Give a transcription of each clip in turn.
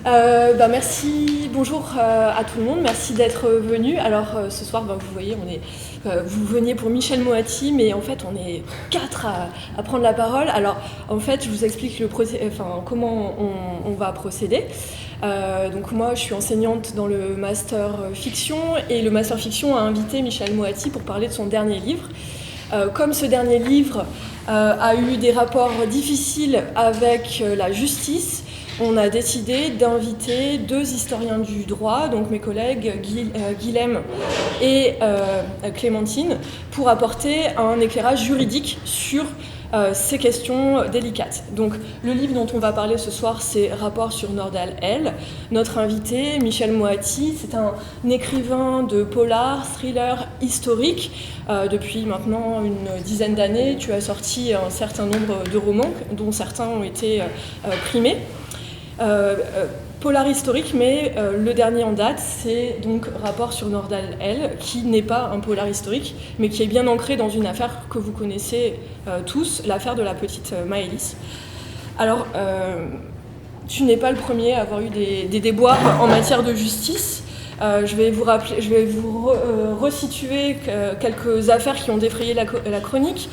Merci, bonjour à tout le monde, merci d'être venu. Alors ce soir, vous voyez, vous veniez pour Michel Moati, mais en fait on est 4 à prendre la parole. Alors en fait, je vous explique comment on va procéder. Donc moi, je suis enseignante dans le master fiction, et le master fiction a invité Michel Moati pour parler de son dernier livre. Comme ce dernier livre a eu des rapports difficiles avec la justice, on a décidé d'inviter 2 historiens du droit, donc mes collègues Guilhem et Clémentine, pour apporter un éclairage juridique sur ces questions délicates. Donc le livre dont on va parler ce soir, c'est Rapport sur Nordal L. Notre invité, Michel Moati, c'est un écrivain de polar, thriller historique. Depuis maintenant une dizaine d'années, tu as sorti un certain nombre de romans, dont certains ont été primés. Polar historique, mais le dernier en date, c'est donc Rapport sur Nordal L, qui n'est pas un polar historique, mais qui est bien ancré dans une affaire que vous connaissez tous, l'affaire de la petite Maëlys. Alors, tu n'es pas le premier à avoir eu des déboires en matière de justice. Je vais vous resituer quelques affaires qui ont défrayé la chronique.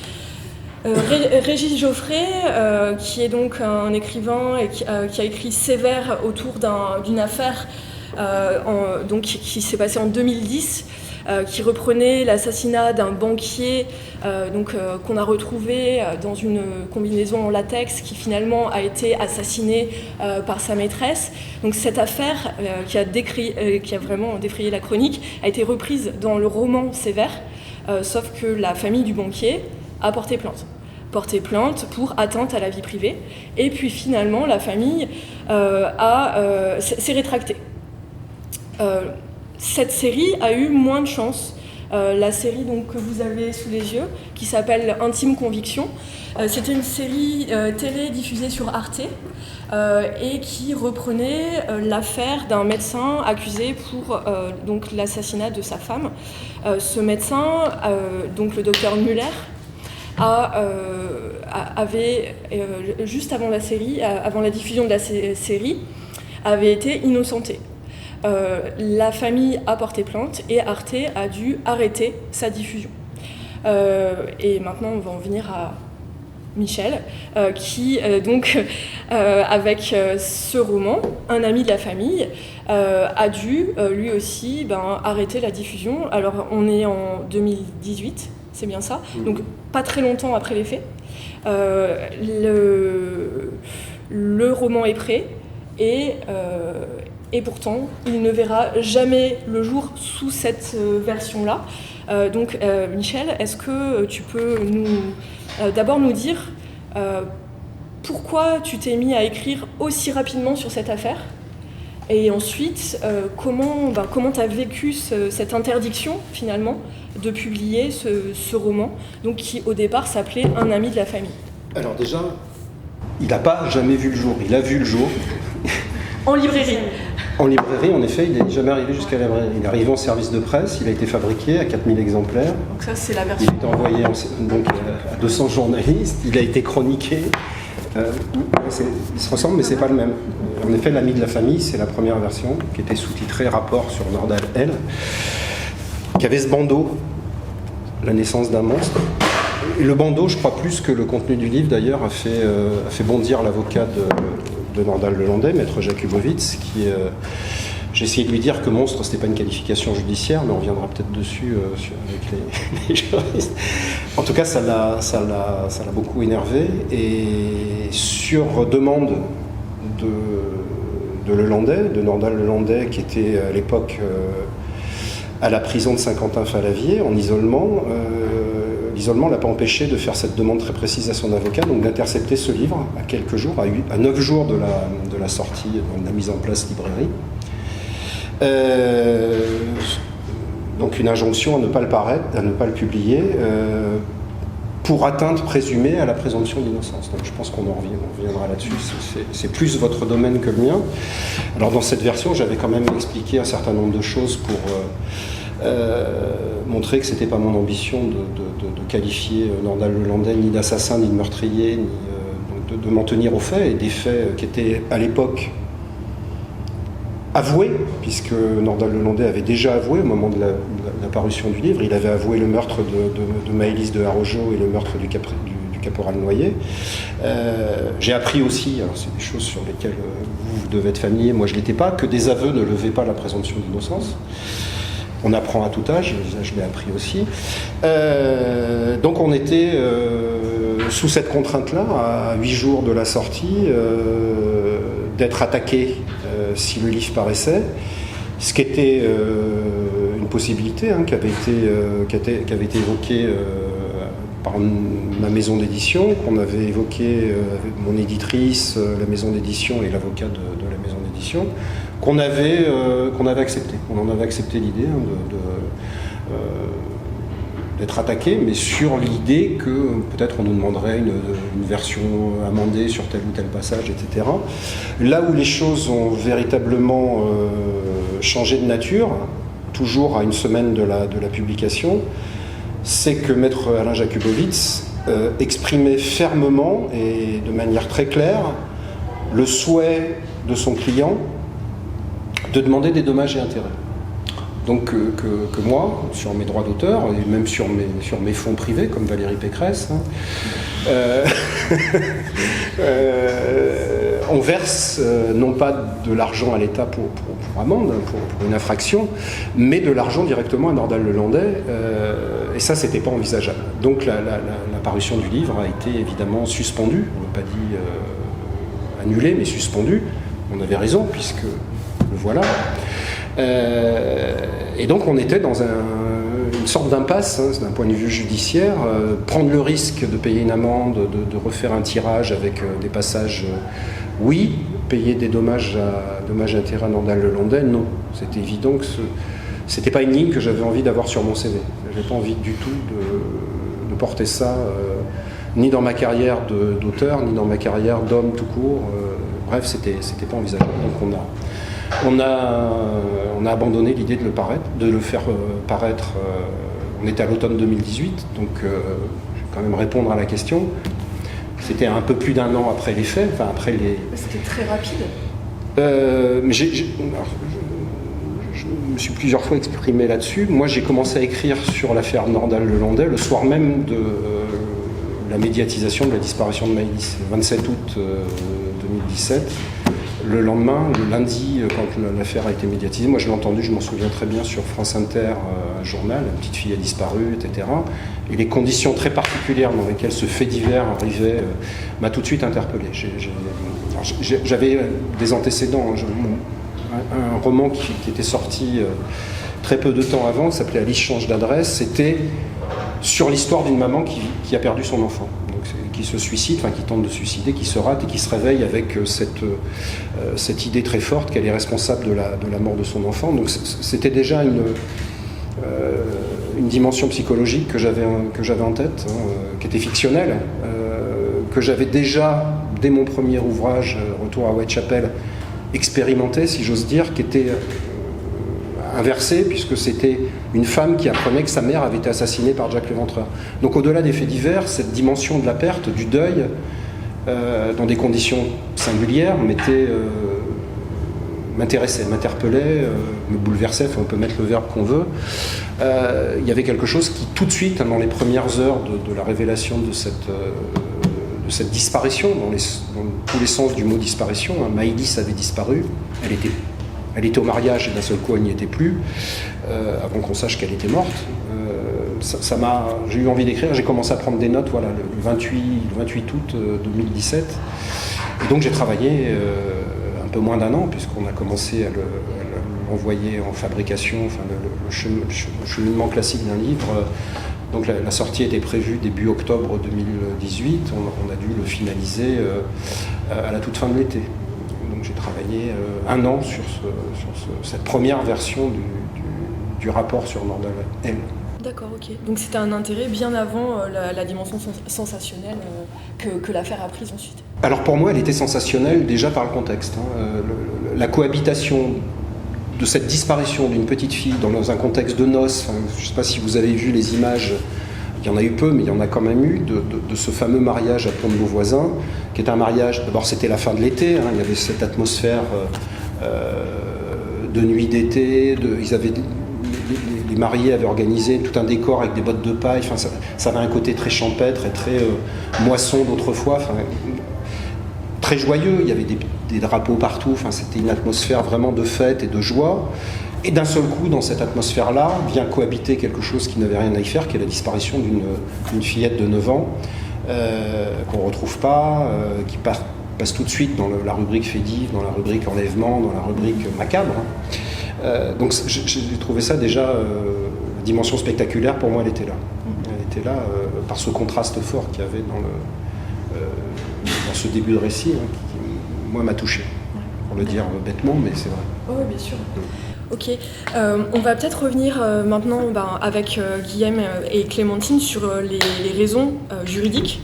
Régis Geoffrey, qui est donc un écrivain et qui a écrit Sévère autour d'une affaire qui s'est passée en 2010, qui reprenait l'assassinat d'un banquier qu'on a retrouvé dans une combinaison en latex, qui finalement a été assassiné par sa maîtresse. Donc cette affaire qui a vraiment défrayé la chronique a été reprise dans le roman Sévère, sauf que la famille du banquier a porté plainte pour atteinte à la vie privée, et puis finalement la famille s'est rétractée. Cette série a eu moins de chance. La série que vous avez sous les yeux, qui s'appelle Intime Conviction, c'était une série télé diffusée sur Arte et qui reprenait l'affaire d'un médecin accusé pour l'assassinat de sa femme. Ce médecin, le docteur Muller, avait, juste avant avant la diffusion de la série, avait été innocenté. La famille a porté plainte et Arte a dû arrêter sa diffusion. Et maintenant, on va en venir à Michel, qui, avec ce roman, un ami de la famille, a dû, lui aussi, arrêter la diffusion. Alors, on est en 2018, c'est bien ça, donc pas très longtemps après les faits. Le roman est prêt, et pourtant, il ne verra jamais le jour sous cette version-là. Michel, est-ce que tu peux d'abord nous dire pourquoi tu t'es mis à écrire aussi rapidement sur cette affaire, et ensuite comment tu as vécu cette interdiction finalement de publier ce roman, qui au départ s'appelait Un ami de la famille. Alors déjà, il n'a pas jamais vu le jour, il a vu le jour. En librairie. En librairie, en effet, il n'est jamais arrivé jusqu'à la librairie. Il est arrivé en service de presse, il a été fabriqué à 4000 exemplaires. Donc ça, c'est la version. Il a été envoyé à 200 journalistes, il a été chroniqué. Il se ressemble, mais c'est pas le même. En effet, L'ami de la famille, c'est la première version, qui était sous-titrée Rapport sur Nordal L, qui avait ce bandeau, La naissance d'un monstre. Et le bandeau, je crois plus que le contenu du livre d'ailleurs, a fait bondir l'avocat de Nordal Lelandais, maître Jakubowicz, qui j'ai essayé de lui dire que monstre, c'était pas une qualification judiciaire, mais on reviendra peut-être dessus avec les juristes. En tout cas, ça l'a beaucoup énervé, et sur demande de Lelandais, de Nordal Lelandais, qui était à l'époque à la prison de Saint-Quentin-Fallavier, en isolement. L'isolement ne l'a pas empêché de faire cette demande très précise à son avocat, donc d'intercepter ce livre à quelques jours, à 9 jours de la sortie, de la mise en place librairie. Donc une injonction à ne pas le paraître, à ne pas le publier, pour atteinte présumée à la présomption d'innocence. Donc je pense qu'on reviendra là-dessus, c'est plus votre domaine que le mien. Alors dans cette version, j'avais quand même expliqué un certain nombre de choses pour montrer que c'était pas mon ambition de qualifier Nordal Lelandais ni d'assassin, ni de meurtrier, ni de m'en tenir aux faits, et des faits qui étaient à l'époque avoué, puisque Nordal Lelandais avait déjà avoué au moment de la parution du livre, il avait avoué le meurtre de Maëlys de Haraujot et le meurtre du caporal Noyer. J'ai appris aussi, alors c'est des choses sur lesquelles vous devez être familier, moi je ne l'étais pas, que des aveux ne levaient pas la présomption d'innocence. On apprend à tout âge, je l'ai appris aussi. Donc on était sous cette contrainte-là, à 8 jours de la sortie, d'être attaqué si le livre paraissait, ce qui était une possibilité qui avait été évoquée par ma maison d'édition, qu'on avait évoqué avec mon éditrice, la maison d'édition et l'avocat de la maison d'édition, qu'on avait accepté. On en avait accepté l'idée d'être attaqué, mais sur l'idée que peut-être on nous demanderait une version amendée sur tel ou tel passage, etc. Là où les choses ont véritablement changé de nature, toujours à une semaine de la publication, c'est que Maître Alain Jakubowicz exprimait fermement et de manière très claire le souhait de son client de demander des dommages et intérêts. Donc que moi, sur mes droits d'auteur, et même sur mes fonds privés, comme Valérie Pécresse, on verse non pas de l'argent à l'État pour amende, pour une infraction, mais de l'argent directement à Nordal Lelandais, et ça, c'était pas envisageable. Donc la parution du livre a été évidemment suspendue, on n'a pas dit annulée, mais suspendue. On avait raison, puisque le voilà. Et donc on était dans une sorte d'impasse, d'un point de vue judiciaire, prendre le risque de payer une amende, de refaire un tirage avec des passages, oui, payer des dommages et intérêts à Nordal Lelandais, non. C'était évident que c'était pas une ligne que j'avais envie d'avoir sur mon CV. J'avais pas envie du tout de porter ça, ni dans ma carrière d'auteur, ni dans ma carrière d'homme tout court. Bref, c'était pas envisageable. Donc on a abandonné l'idée de le faire paraître. On était à l'automne 2018, donc je vais quand même répondre à la question. C'était un peu plus d'1 an après les faits, enfin après les. C'était très rapide. Mais je me suis plusieurs fois exprimé là-dessus. Moi, j'ai commencé à écrire sur l'affaire Nordal Lelandais le soir même de la médiatisation de la disparition de Maëlys, le 27 août 2017. Le lendemain, le lundi, quand l'affaire a été médiatisée, moi je l'ai entendu, je m'en souviens très bien, sur France Inter, un journal, la petite fille a disparu, etc. Et les conditions très particulières dans lesquelles ce fait divers arrivait m'a tout de suite interpellé. J'avais des antécédents, un roman qui était sorti très peu de temps avant, qui s'appelait Alice change d'adresse, c'était sur l'histoire d'une maman qui a perdu son enfant. Qui se suicide, enfin qui tente de suicider, qui se rate et qui se réveille avec cette idée très forte qu'elle est responsable de la mort de son enfant. Donc c'était déjà une dimension psychologique que j'avais en tête, qui était fictionnelle, que j'avais déjà, dès mon premier ouvrage, Retour à Whitechapel, expérimenté, si j'ose dire, qui était inversé, puisque c'était une femme qui apprenait que sa mère avait été assassinée par Jack l'Éventreur. Donc au-delà des faits divers, cette dimension de la perte, du deuil, dans des conditions singulières, m'intéressait, m'interpellait, me bouleversait, enfin on peut mettre le verbe qu'on veut. Il y avait quelque chose qui, tout de suite, dans les premières heures de la révélation de cette disparition, dans tous les sens du mot disparition, Maëlys avait disparu, elle était au mariage et d'un seul coup elle n'y était plus, avant qu'on sache qu'elle était morte. J'ai eu envie d'écrire, j'ai commencé à prendre des notes le 28 août 2017. Et donc j'ai travaillé un peu moins d'1 an, puisqu'on a commencé à l'envoyer en fabrication, enfin le cheminement classique d'un livre. Donc la sortie était prévue début octobre 2018, on a dû le finaliser à la toute fin de l'été. Donc j'ai travaillé 1 an sur cette première version du rapport sur Nordal L. D'accord, ok. Donc c'était un intérêt bien avant la dimension sensationnelle que l'affaire a prise ensuite. Alors pour moi, elle était sensationnelle déjà par le contexte. La cohabitation de cette disparition d'une petite fille dans un contexte de noces, je ne sais pas si vous avez vu les images, il y en a eu peu, mais il y en a quand même eu, de ce fameux mariage à Pont de Beauvoisin, qui est un mariage, d'abord c'était la fin de l'été, il y avait cette atmosphère de nuits d'été, les mariés avaient organisé tout un décor avec des bottes de paille, enfin, ça avait un côté très champêtre et très moisson d'autrefois, enfin, très joyeux, il y avait des drapeaux partout, enfin, c'était une atmosphère vraiment de fête et de joie. Et d'un seul coup, dans cette atmosphère-là, vient cohabiter quelque chose qui n'avait rien à y faire, qui est la disparition d'une fillette de 9 ans, qu'on ne retrouve pas, qui passe tout de suite dans la rubrique fédive, dans la rubrique enlèvement, dans la rubrique macabre. Donc j'ai trouvé ça déjà, la dimension spectaculaire, pour moi, elle était là. Elle était là par ce contraste fort qu'il y avait dans ce début de récit, hein, qui, moi, m'a touché. Pour le dire bêtement, mais c'est vrai. Oui, bien sûr. Ok, on va peut-être revenir maintenant avec Guillaume et Clémentine sur les raisons juridiques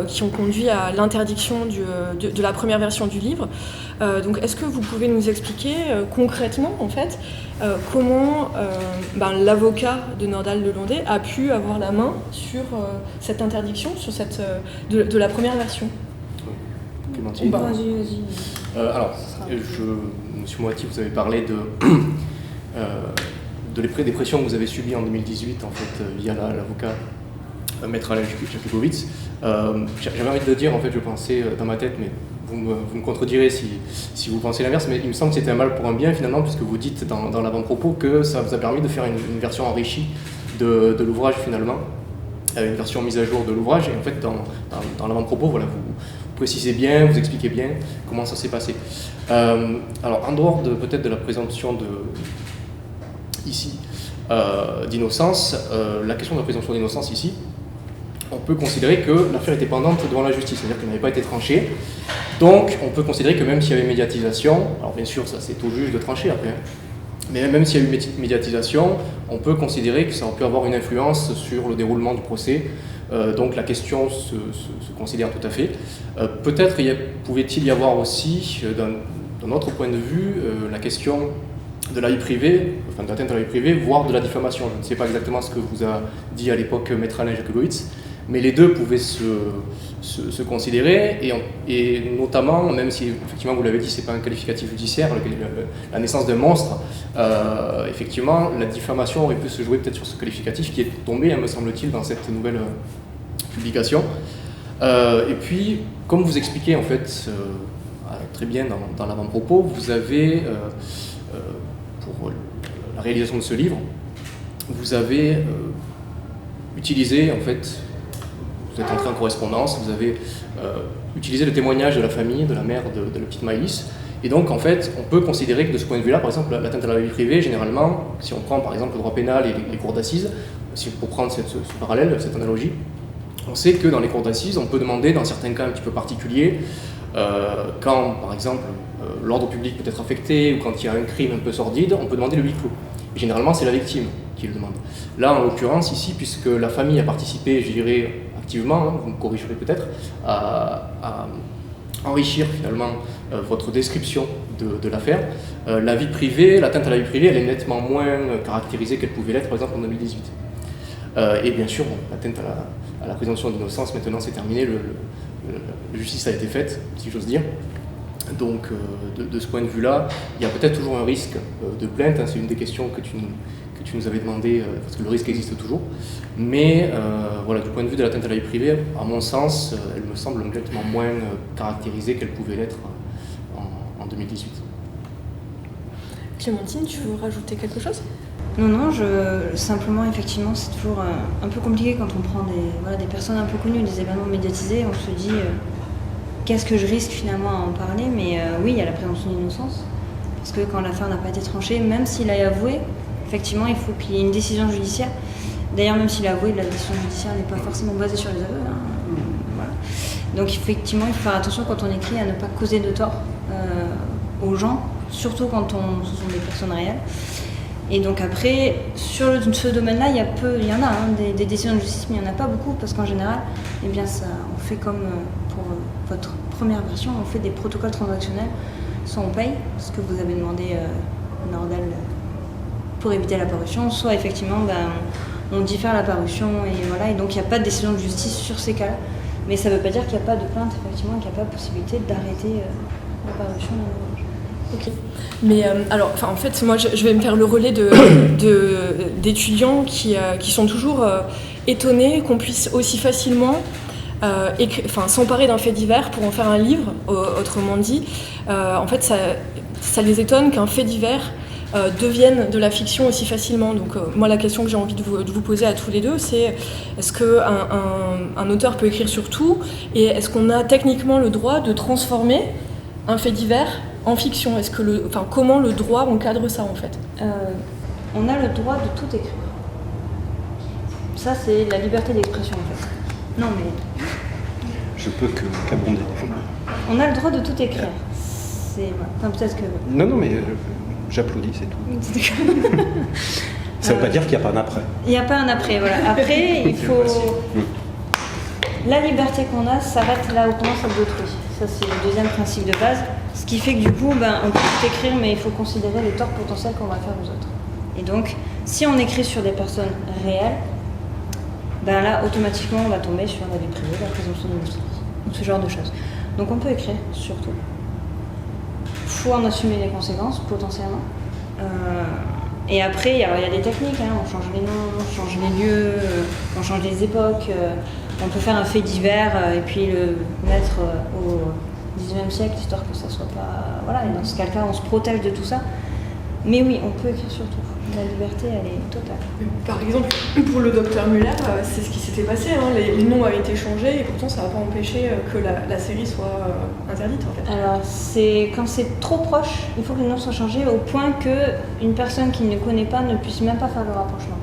qui ont conduit à l'interdiction de la première version du livre. Donc, est-ce que vous pouvez nous expliquer concrètement, en fait, comment l'avocat de Nordal-Lelandais a pu avoir la main sur cette interdiction, sur de la première version? Clémentine. Vas-y. Alors, Monsieur Moati, vous avez parlé des pressions que vous avez subies en 2018, en fait, via l'avocat Maître Alain Jakubowicz. J'avais envie de dire, en fait, je pensais dans ma tête, mais vous me contredirez si vous pensez l'inverse, mais il me semble que c'était un mal pour un bien, finalement, puisque vous dites dans l'avant-propos que ça vous a permis de faire une version enrichie de l'ouvrage, finalement, une version mise à jour de l'ouvrage, et en fait, dans l'avant-propos, voilà, vous précisez bien, vous expliquez bien comment ça s'est passé. Alors, en dehors peut-être de la présomption d'innocence, la question de la présomption d'innocence ici, on peut considérer que l'affaire était pendante devant la justice, c'est-à-dire qu'elle n'avait pas été tranchée. Donc, on peut considérer que même s'il y avait médiatisation, alors bien sûr, ça c'est au juge de trancher après, hein, mais même s'il y a eu médiatisation, on peut considérer que ça aurait pu avoir une influence sur le déroulement du procès. Donc la question se considère tout à fait. Peut-être pouvait-il y avoir aussi, d'un autre point de vue, la question de la vie privée, enfin de l'atteinte à la vie privée, voire de la diffamation. Je ne sais pas exactement ce que vous a dit à l'époque Maître Alain Jakubowicz, mais les deux pouvaient se considérer, et notamment, même si effectivement vous l'avez dit, c'est pas un qualificatif judiciaire, la naissance d'un monstre, effectivement la diffamation aurait pu se jouer peut-être sur ce qualificatif qui est tombé, me semble-t-il, dans cette nouvelle publication. Et puis, comme vous expliquez en fait très bien dans l'avant-propos, vous avez, pour la réalisation de ce livre, vous avez utilisé en fait, vous êtes entré en correspondance, vous avez utilisé le témoignage de la famille, de la mère de la petite Maëlys, et donc en fait on peut considérer que de ce point de vue-là, par exemple l'atteinte à la vie privée, généralement, si on prend par exemple le droit pénal et les cours d'assises, pour prendre ce parallèle, cette analogie, on sait que dans les cours d'assises, on peut demander, dans certains cas un petit peu particuliers, quand par exemple l'ordre public peut être affecté ou quand il y a un crime un peu sordide, on peut demander le huis clos. Et généralement c'est la victime qui le demande. Là en l'occurrence ici, puisque la famille a participé, je dirais activement, hein, vous me corrigerez peut-être, à enrichir finalement votre description de l'affaire, la vie privée, l'atteinte à la vie privée, elle est nettement moins caractérisée qu'elle pouvait l'être par exemple en 2018. Et bien sûr, l'atteinte à la présomption d'innocence, maintenant c'est terminé, la justice a été faite, si j'ose dire. Donc de ce point de vue-là, il y a peut-être toujours un risque de plainte, hein, c'est une des questions que tu nous avais demandé, parce que le risque existe toujours. Mais voilà, du point de vue de l'atteinte à la vie privée, à mon sens, elle me semble nettement moins caractérisée qu'elle pouvait l'être en 2018. Clémentine, tu veux rajouter quelque chose ? Non, simplement, effectivement, c'est toujours un peu compliqué quand on prend des personnes un peu connues, des événements médiatisés, on se dit qu'est-ce que je risque finalement à en parler, mais oui, il y a la présomption d'innocence, parce que quand l'affaire n'a pas été tranchée, même s'il a avoué, effectivement, il faut qu'il y ait une décision judiciaire. D'ailleurs, même s'il a avoué, la décision judiciaire n'est pas forcément basée sur les aveux. Hein. Voilà. Donc effectivement, il faut faire attention quand on écrit à ne pas causer de tort aux gens, surtout quand ce sont des personnes réelles. Et donc après, sur ce domaine-là, il y en a des décisions de justice, mais il n'y en a pas beaucoup, parce qu'en général, eh bien, on fait comme pour votre première version, on fait des protocoles transactionnels, soit on paye, ce que vous avez demandé Nordal pour éviter la parution, soit effectivement on diffère la parution, et voilà, et donc il n'y a pas de décision de justice sur ces cas-là. Mais ça ne veut pas dire qu'il n'y a pas de plainte, effectivement, qu'il n'y a pas de possibilité d'arrêter la parution d'un ouvrage. Ok. Mais alors, en fait, moi, je vais me faire le relais d'étudiants qui sont toujours étonnés qu'on puisse aussi facilement s'emparer d'un fait divers pour en faire un livre. Autrement dit, en fait, ça les étonne qu'un fait divers devienne de la fiction aussi facilement. Donc, moi, la question que j'ai envie de vous poser à tous les deux, c'est est-ce qu'un auteur peut écrire sur tout, et est-ce qu'on a techniquement le droit de transformer un fait divers en fiction? Comment le droit encadre ça en fait? On a le droit de tout écrire. Ça, c'est la liberté d'expression en fait. Non mais. Je peux qu'abonder. On a le droit de tout écrire. C'est. Enfin, peut-être que. Non, mais j'applaudis, c'est tout. Ça ne veut pas dire qu'il n'y a pas un après. Il n'y a pas un après, voilà. Après, il faut. La liberté qu'on a s'arrête là où commence celle d'autrui. Ça, c'est le deuxième principe de base. Ce qui fait que du coup, on peut tout écrire, mais il faut considérer les torts potentiels qu'on va faire aux autres. Et donc, si on écrit sur des personnes réelles, là, automatiquement, on va tomber sur la vie privée, la présomption d'innocence, ce genre de choses. Donc, on peut écrire sur tout. Il faut en assumer les conséquences, potentiellement. Et après, il y a des techniques, on change les noms, on change les lieux, on change les époques. On peut faire un fait divers et puis le mettre au XIXe siècle, histoire que ça soit pas... Voilà, et dans ce cas-là, on se protège de tout ça. Mais oui, on peut écrire sur tout. La liberté, elle est totale. Par exemple, pour le docteur Muller, c'est ce qui s'était passé. Les noms avaient été changés et pourtant, ça n'a pas empêché que la série soit interdite, en fait. Alors, quand c'est trop proche, il faut que les noms soient changés au point qu'une personne qui ne connaît pas ne puisse même pas faire le rapprochement.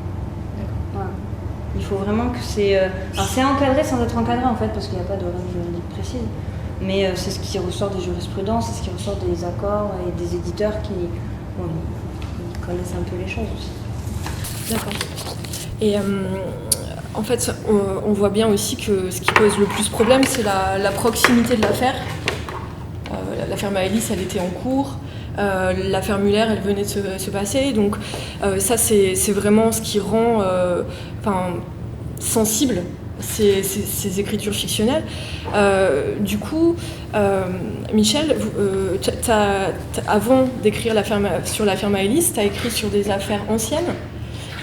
Voilà. Il faut vraiment que c'est... Alors, c'est encadré sans être encadré, en fait, parce qu'il n'y a pas de règle juridique précise. Mais c'est ce qui ressort des jurisprudences, c'est ce qui ressort des accords et des éditeurs qui connaissent un peu les choses aussi. D'accord. Et en fait, on voit bien aussi que ce qui pose le plus problème, c'est la proximité de l'affaire. L'affaire Maëlys, elle était en cours. L'affaire Muller, elle venait de se passer. Donc ça, c'est vraiment ce qui rend sensible ces écritures fictionnelles. Du coup, Michel, avant d'écrire sur l'affaire Maëlys, tu as écrit sur des affaires anciennes.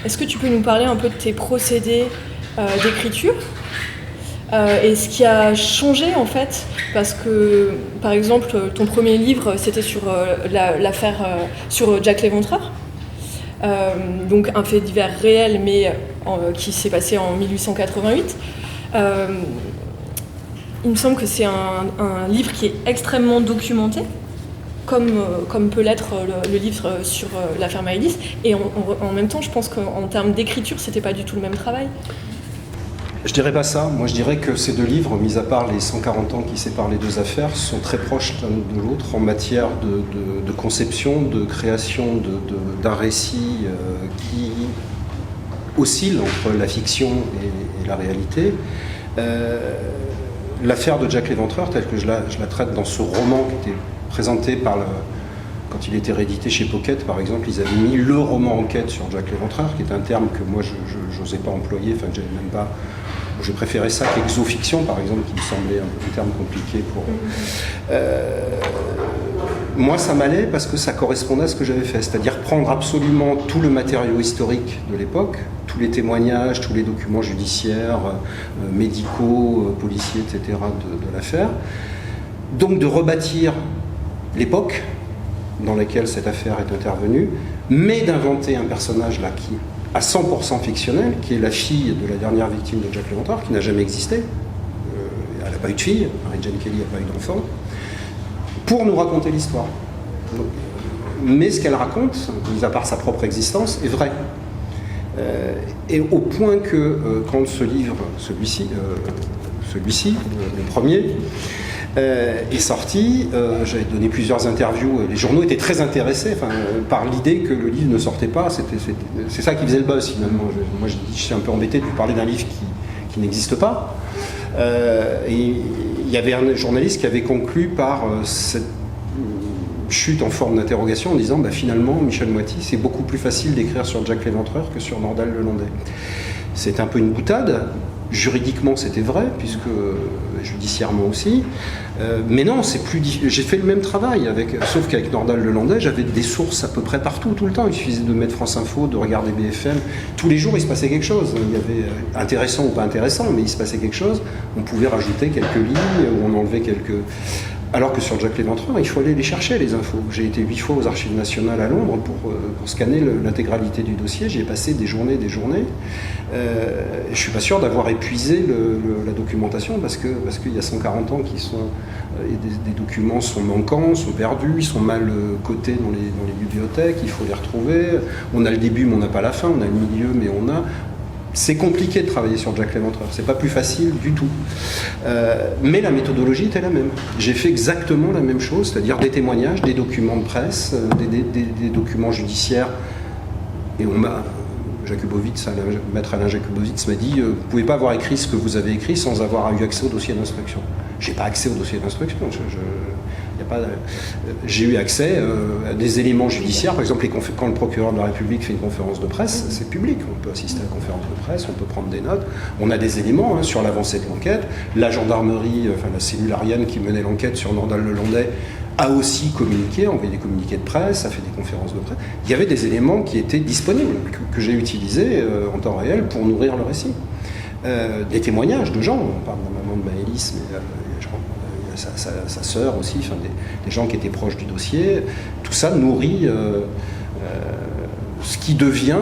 Est-ce que tu peux nous parler un peu de tes procédés d'écriture et ce qui a changé en fait? Parce que, par exemple, ton premier livre, c'était sur l'affaire sur Jack l'Éventreur. Donc un fait divers réel, mais qui s'est passé en 1888. Il me semble que c'est un livre qui est extrêmement documenté, comme peut l'être le livre sur l'affaire Maëlys. Et en même temps, je pense qu'en termes d'écriture, c'était pas du tout le même travail. Je dirais pas ça. Moi, je dirais que ces deux livres, mis à part les 140 ans qui séparent les deux affaires, sont très proches l'un de l'autre en matière de conception, de création d'un récit qui oscille entre la fiction et la réalité. L'affaire de Jack l'Éventreur, telle que je la traite dans ce roman qui était présenté quand il était réédité chez Pocket, par exemple, ils avaient mis le roman enquête sur Jack l'Éventreur, qui est un terme que moi, je n'osais pas employer, enfin, j'avais même pas... Je préférais ça qu'exofiction, par exemple, qui me semblait un terme compliqué pour... Moi, ça m'allait parce que ça correspondait à ce que j'avais fait, c'est-à-dire prendre absolument tout le matériau historique de l'époque, tous les témoignages, tous les documents judiciaires, médicaux, policiers, etc. de l'affaire, donc de rebâtir l'époque dans laquelle cette affaire est intervenue, mais d'inventer un personnage là qui à 100% fictionnel, qui est la fille de la dernière victime de Jack l'Éventreur, qui n'a jamais existé. Elle n'a pas eu de fille, Mary-Jane Kelly n'a pas eu d'enfant, pour nous raconter l'histoire. Mais ce qu'elle raconte, mis à part sa propre existence, est vrai. Et au point que quand ce livre, celui-ci, le premier, est sorti, j'avais donné plusieurs interviews, les journaux étaient très intéressés par l'idée que le livre ne sortait pas, c'est ça qui faisait le buzz finalement. Moi je suis un peu embêté de vous parler d'un livre qui n'existe pas. Et il y avait un journaliste qui avait conclu par cette chute en forme d'interrogation en disant finalement Michel Moiti, c'est beaucoup plus facile d'écrire sur Jack l'Éventreur que sur Nordal Lelandais. C'est un peu une boutade, Juridiquement, c'était vrai, puisque judiciairement aussi. Mais non, c'est plus j'ai fait le même travail, sauf qu'avec Nordal Lelandais, j'avais des sources à peu près partout, tout le temps. Il suffisait de mettre France Info, de regarder BFM. Tous les jours, il se passait quelque chose. Il y avait, intéressant ou pas intéressant, mais il se passait quelque chose. On pouvait rajouter quelques lignes, ou on enlevait quelques... Alors que sur Jacques Léventreur, il faut aller les chercher, les infos. J'ai été 8 fois aux Archives nationales à Londres pour scanner l'intégralité du dossier. J'y ai passé des journées. Je suis pas sûr d'avoir épuisé la documentation parce qu'il y a 140 ans des documents sont manquants, sont perdus, ils sont mal cotés dans les bibliothèques, il faut les retrouver. On a le début, mais on n'a pas la fin. On a le milieu, mais on a... C'est compliqué de travailler sur Jacques Léventreur, c'est pas plus facile du tout. Mais la méthodologie était la même. J'ai fait exactement la même chose, c'est-à-dire des témoignages, des documents de presse, des documents judiciaires. Et Maître Alain Jakubowicz m'a dit vous pouvez pas avoir écrit ce que vous avez écrit sans avoir eu accès au dossier d'instruction. J'ai pas accès au dossier d'instruction. J'ai eu accès à des éléments judiciaires, par exemple quand le procureur de la République fait une conférence de presse, c'est public, on peut assister à la conférence de presse, on peut prendre des notes, on a des éléments sur l'avancée de l'enquête, la gendarmerie, la cellule Ariane qui menait l'enquête sur Nordal Lelandais a aussi communiqué, envoyé des communiqués de presse, a fait des conférences de presse. Il y avait des éléments qui étaient disponibles, que j'ai utilisés en temps réel pour nourrir le récit. Des témoignages de gens, on parle de la maman de Maëlys, mais sa sœur aussi, des gens qui étaient proches du dossier. Tout ça nourrit ce qui devient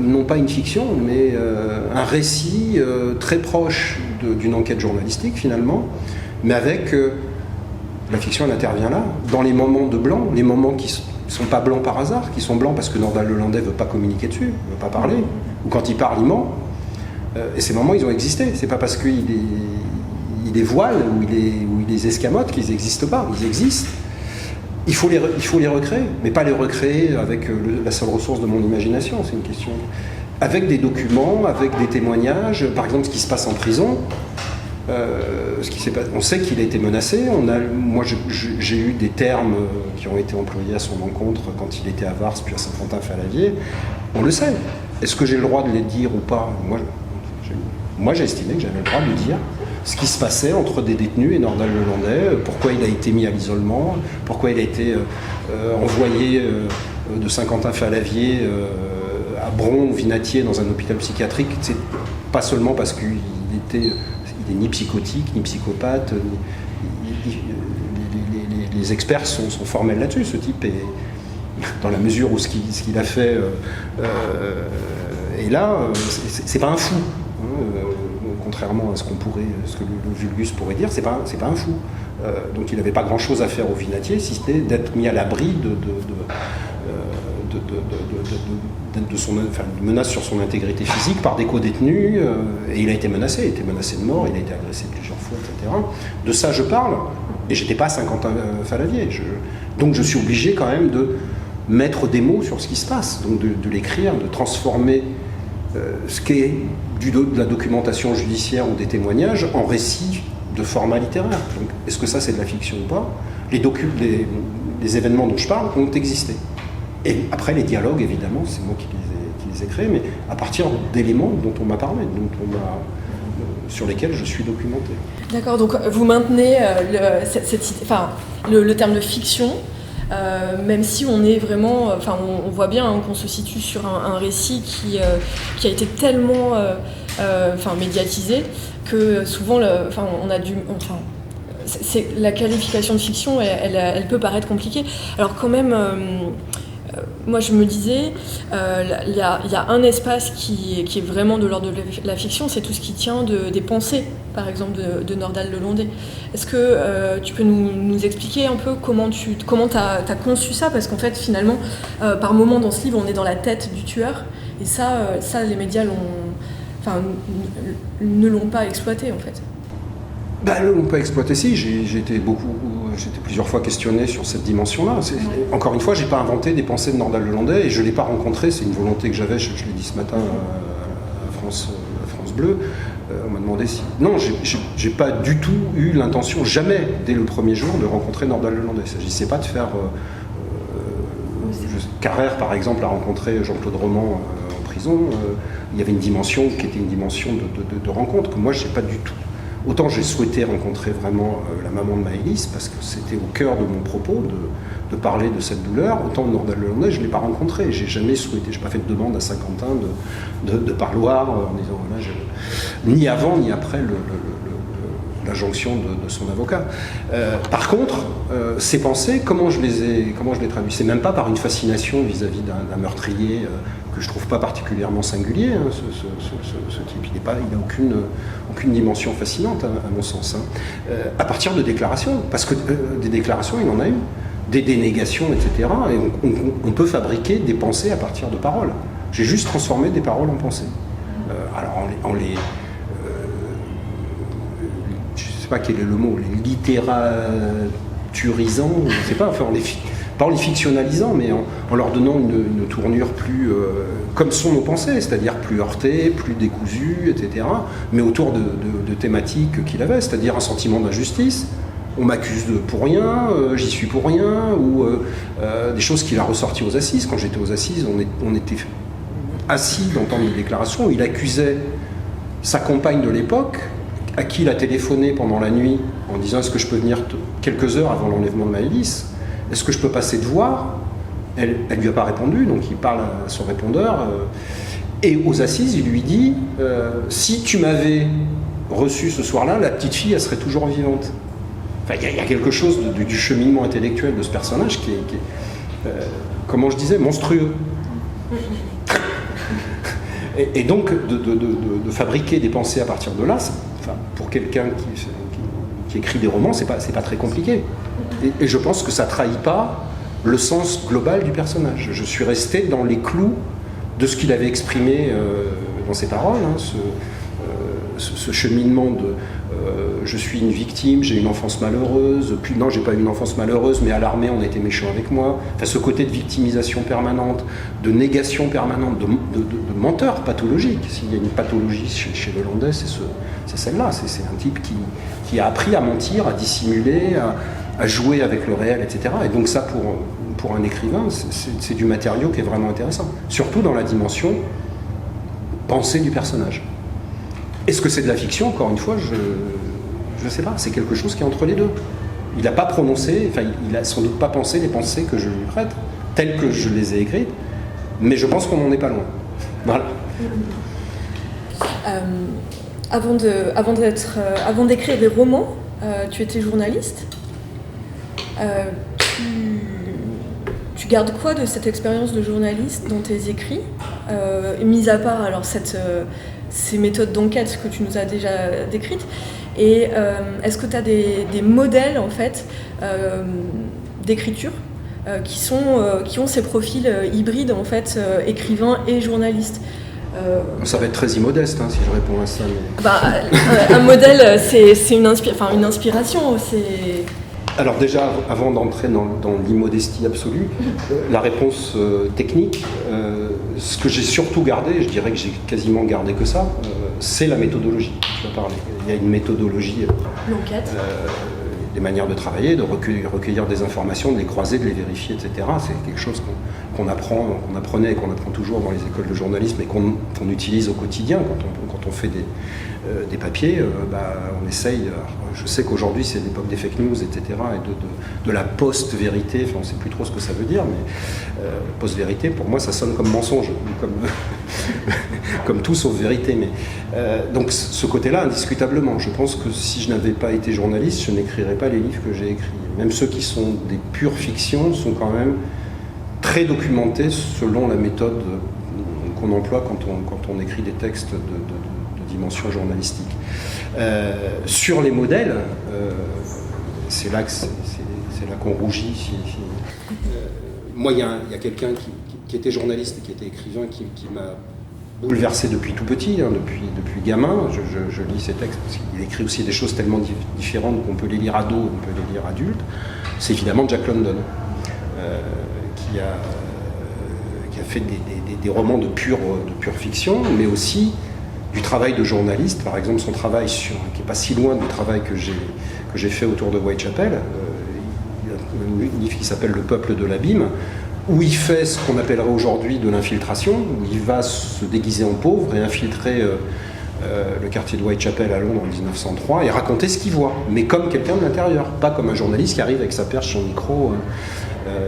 non pas une fiction, mais un récit très proche d'une enquête journalistique finalement, mais avec la fiction, elle intervient là, dans les moments de blanc, les moments qui ne sont pas blancs par hasard, qui sont blancs parce que Nordal Lelandais ne veut pas communiquer dessus, ne veut pas parler, ou quand il parle, il ment. Et ces moments, ils ont existé. C'est pas parce qu'il est voile ou il est escamote qu'ils n'existent pas. Ils existent. Il faut les recréer, mais pas les recréer avec la seule ressource de mon imagination. C'est une question. Avec des documents, avec des témoignages, par exemple ce qui se passe en prison. On sait qu'il a été menacé. Moi, j'ai eu des termes qui ont été employés à son encontre quand il était à Vars puis à Saint-Quentin-Fallavier. On le sait. Est-ce que j'ai le droit de les dire ou pas ? Moi, j'ai estimé que j'avais le droit de dire ce qui se passait entre des détenus et Nordal Lelandais, pourquoi il a été mis à l'isolement, pourquoi il a été envoyé de Saint-Quentin-Fallavier à Bron-Vinatier dans un hôpital psychiatrique. C'est pas seulement parce qu'il était... Il n'est ni psychotique, ni psychopathe. Les experts sont formels là-dessus. Ce type est, dans la mesure où ce qu'il a fait est là, c'est pas un fou. Contrairement à ce que le vulgus pourrait dire, c'est pas un fou. Donc il n'avait pas grand-chose à faire au Vinatier, si ce n'est d'être mis à l'abri de menaces sur son intégrité physique par des co-détenus, et il a été menacé de mort, il a été agressé plusieurs fois, etc. De ça je parle, et j'étais pas à Saint-Quentin-Fallavier. Donc je suis obligé quand même de mettre des mots sur ce qui se passe, donc de l'écrire, de transformer ce qu'est de la documentation judiciaire ou des témoignages en récit de format littéraire. Donc, est-ce que ça c'est de la fiction ou pas ? Les événements dont je parle ont existé. Et après, les dialogues, évidemment, c'est moi qui les ai créés, mais à partir d'éléments dont on m'a parlé, sur lesquels je suis documenté. D'accord, donc vous maintenez le terme de fiction, même si on est vraiment... on voit bien qu'on se situe sur un récit qui a été tellement médiatisé que souvent, on a dû... la qualification de fiction, elle peut paraître compliquée. Alors quand même... moi je me disais, il y a un espace qui est vraiment de l'ordre de la fiction, c'est tout ce qui tient des pensées, par exemple, de Nordal Lelandais. Est-ce que tu peux nous expliquer un peu comment t'as conçu ça ? Parce qu'en fait, finalement, par moments dans ce livre, on est dans la tête du tueur, et ça les médias ne l'ont pas exploité, en fait. On peut exploiter, si. J'ai été plusieurs fois questionné sur cette dimension-là. Encore une fois, je n'ai pas inventé des pensées de Nordal Lelandais et je ne l'ai pas rencontré. C'est une volonté que j'avais, je l'ai dit ce matin à France Bleu. On m'a demandé si... Non, j'ai pas du tout eu l'intention, jamais, dès le premier jour, de rencontrer Nordal Lelandais. Il ne s'agissait pas de faire... Carrère, par exemple, a rencontré Jean-Claude Roman en prison, il y avait une dimension qui était une dimension de rencontre que moi je n'ai pas du tout. Autant j'ai souhaité rencontrer vraiment la maman de Maëlys parce que c'était au cœur de mon propos de parler de cette douleur, autant Nordal-Lelandais je ne l'ai pas rencontré, j'ai jamais souhaité, je n'ai pas fait de demande à Saint-Quentin de parloir en disant voilà, ni avant ni après l'injonction de son avocat. Par contre, ces pensées, comment je les traduis? C'est même pas par une fascination vis-à-vis d'un meurtrier que je trouve pas particulièrement singulier, hein, ce type. Il n'a aucune dimension fascinante, à mon sens. Hein. À partir de déclarations, parce que des déclarations, il en a eu, des dénégations, etc. Et on peut fabriquer des pensées à partir de paroles. J'ai juste transformé des paroles en pensées. Alors je ne sais pas quel est le mot, les littératurisant, je ne sais pas, enfin pas en les fictionnalisant, mais en leur donnant une tournure plus comme sont nos pensées, c'est-à-dire plus heurtées, plus décousues, etc. Mais autour de thématiques qu'il avait, c'est-à-dire un sentiment d'injustice. On m'accuse pour rien, j'y suis pour rien, ou des choses qu'il a ressorties aux assises. Quand j'étais aux assises, on était assis d'entendre des déclarations où il accusait sa compagne de l'époque, à qui il a téléphoné pendant la nuit en disant est-ce que je peux venir quelques heures avant l'enlèvement de Maëlys, est-ce que je peux passer te voir? Elle lui a pas répondu, donc il parle à son répondeur, et aux assises il lui dit si tu m'avais reçu ce soir-là, la petite fille elle serait toujours vivante. Enfin, il y a quelque chose du cheminement intellectuel de ce personnage qui est comment je disais, monstrueux. Et donc de fabriquer des pensées à partir de là, pour quelqu'un qui écrit des romans, c'est pas très compliqué. Et je pense que ça trahit pas le sens global du personnage. Je suis resté dans les clous de ce qu'il avait exprimé dans ses paroles, hein, ce cheminement de je suis une victime, j'ai une enfance malheureuse, puis non, j'ai pas eu une enfance malheureuse, mais à l'armée on était méchants avec moi. Enfin, ce côté de victimisation permanente, de négation permanente, de menteur pathologique. S'il y a une pathologie chez Lelandais, c'est celle-là. C'est un type qui a appris à mentir, à dissimuler, à jouer avec le réel, etc. Et donc ça, pour un écrivain, c'est du matériau qui est vraiment intéressant. Surtout dans la dimension pensée du personnage. Est-ce que c'est de la fiction? Encore une fois, je ne sais pas. C'est quelque chose qui est entre les deux. Il n'a pas prononcé, enfin, il n'a sans doute pas pensé les pensées que je lui prête, telles que je les ai écrites, mais je pense qu'on n'en est pas loin. Voilà. Avant d'écrire des romans, tu étais journaliste. Tu gardes quoi de cette expérience de journaliste dans tes écrits, mis à part alors ces méthodes d'enquête que tu nous as déjà décrites, et est-ce que tu as des modèles en fait d'écriture qui ont ces profils hybrides en fait, écrivain et journaliste? Ça va être très immodeste si je réponds à ça. Mais... un modèle, c'est une inspiration. Alors déjà, avant d'entrer dans l'immodestie absolue, la réponse technique, ce que j'ai surtout gardé, je dirais que j'ai quasiment gardé que ça, c'est la méthodologie. Je vais parler. Il y a une méthodologie, l'enquête, des manières de travailler, de recueillir des informations, de les croiser, de les vérifier, etc. C'est quelque chose qu'on apprenait et qu'on apprend toujours dans les écoles de journalisme et qu'on utilise au quotidien quand on fait des papiers. On essaye. Je sais qu'aujourd'hui c'est l'époque des fake news, etc. et de la post-vérité. Enfin, on ne sait plus trop ce que ça veut dire, mais post-vérité pour moi ça sonne comme mensonge, comme tout sauf vérité. Mais donc ce côté-là, indiscutablement, je pense que si je n'avais pas été journaliste, je n'écrirais pas les livres que j'ai écrits. Même ceux qui sont des pures fictions sont quand même très documentés selon la méthode qu'on emploie quand on écrit des textes de dimension journalistique. Sur les modèles, c'est là qu'on rougit. Moi, il y a quelqu'un qui était journaliste et qui était écrivain qui m'a bouleversé depuis tout petit, depuis gamin. Je lis ses textes parce qu'il écrit aussi des choses tellement différentes qu'on peut les lire ado, on peut les lire adulte. C'est évidemment Jack London, qui a fait des romans de pure fiction, mais aussi du travail de journaliste. Par exemple, son travail qui n'est pas si loin du travail que j'ai fait autour de Whitechapel. Il y a un livre qui s'appelle Le peuple de l'abîme, où il fait ce qu'on appellerait aujourd'hui de l'infiltration, où il va se déguiser en pauvre et infiltrer le quartier de Whitechapel à Londres en 1903 et raconter ce qu'il voit, mais comme quelqu'un de l'intérieur, pas comme un journaliste qui arrive avec sa perche, son micro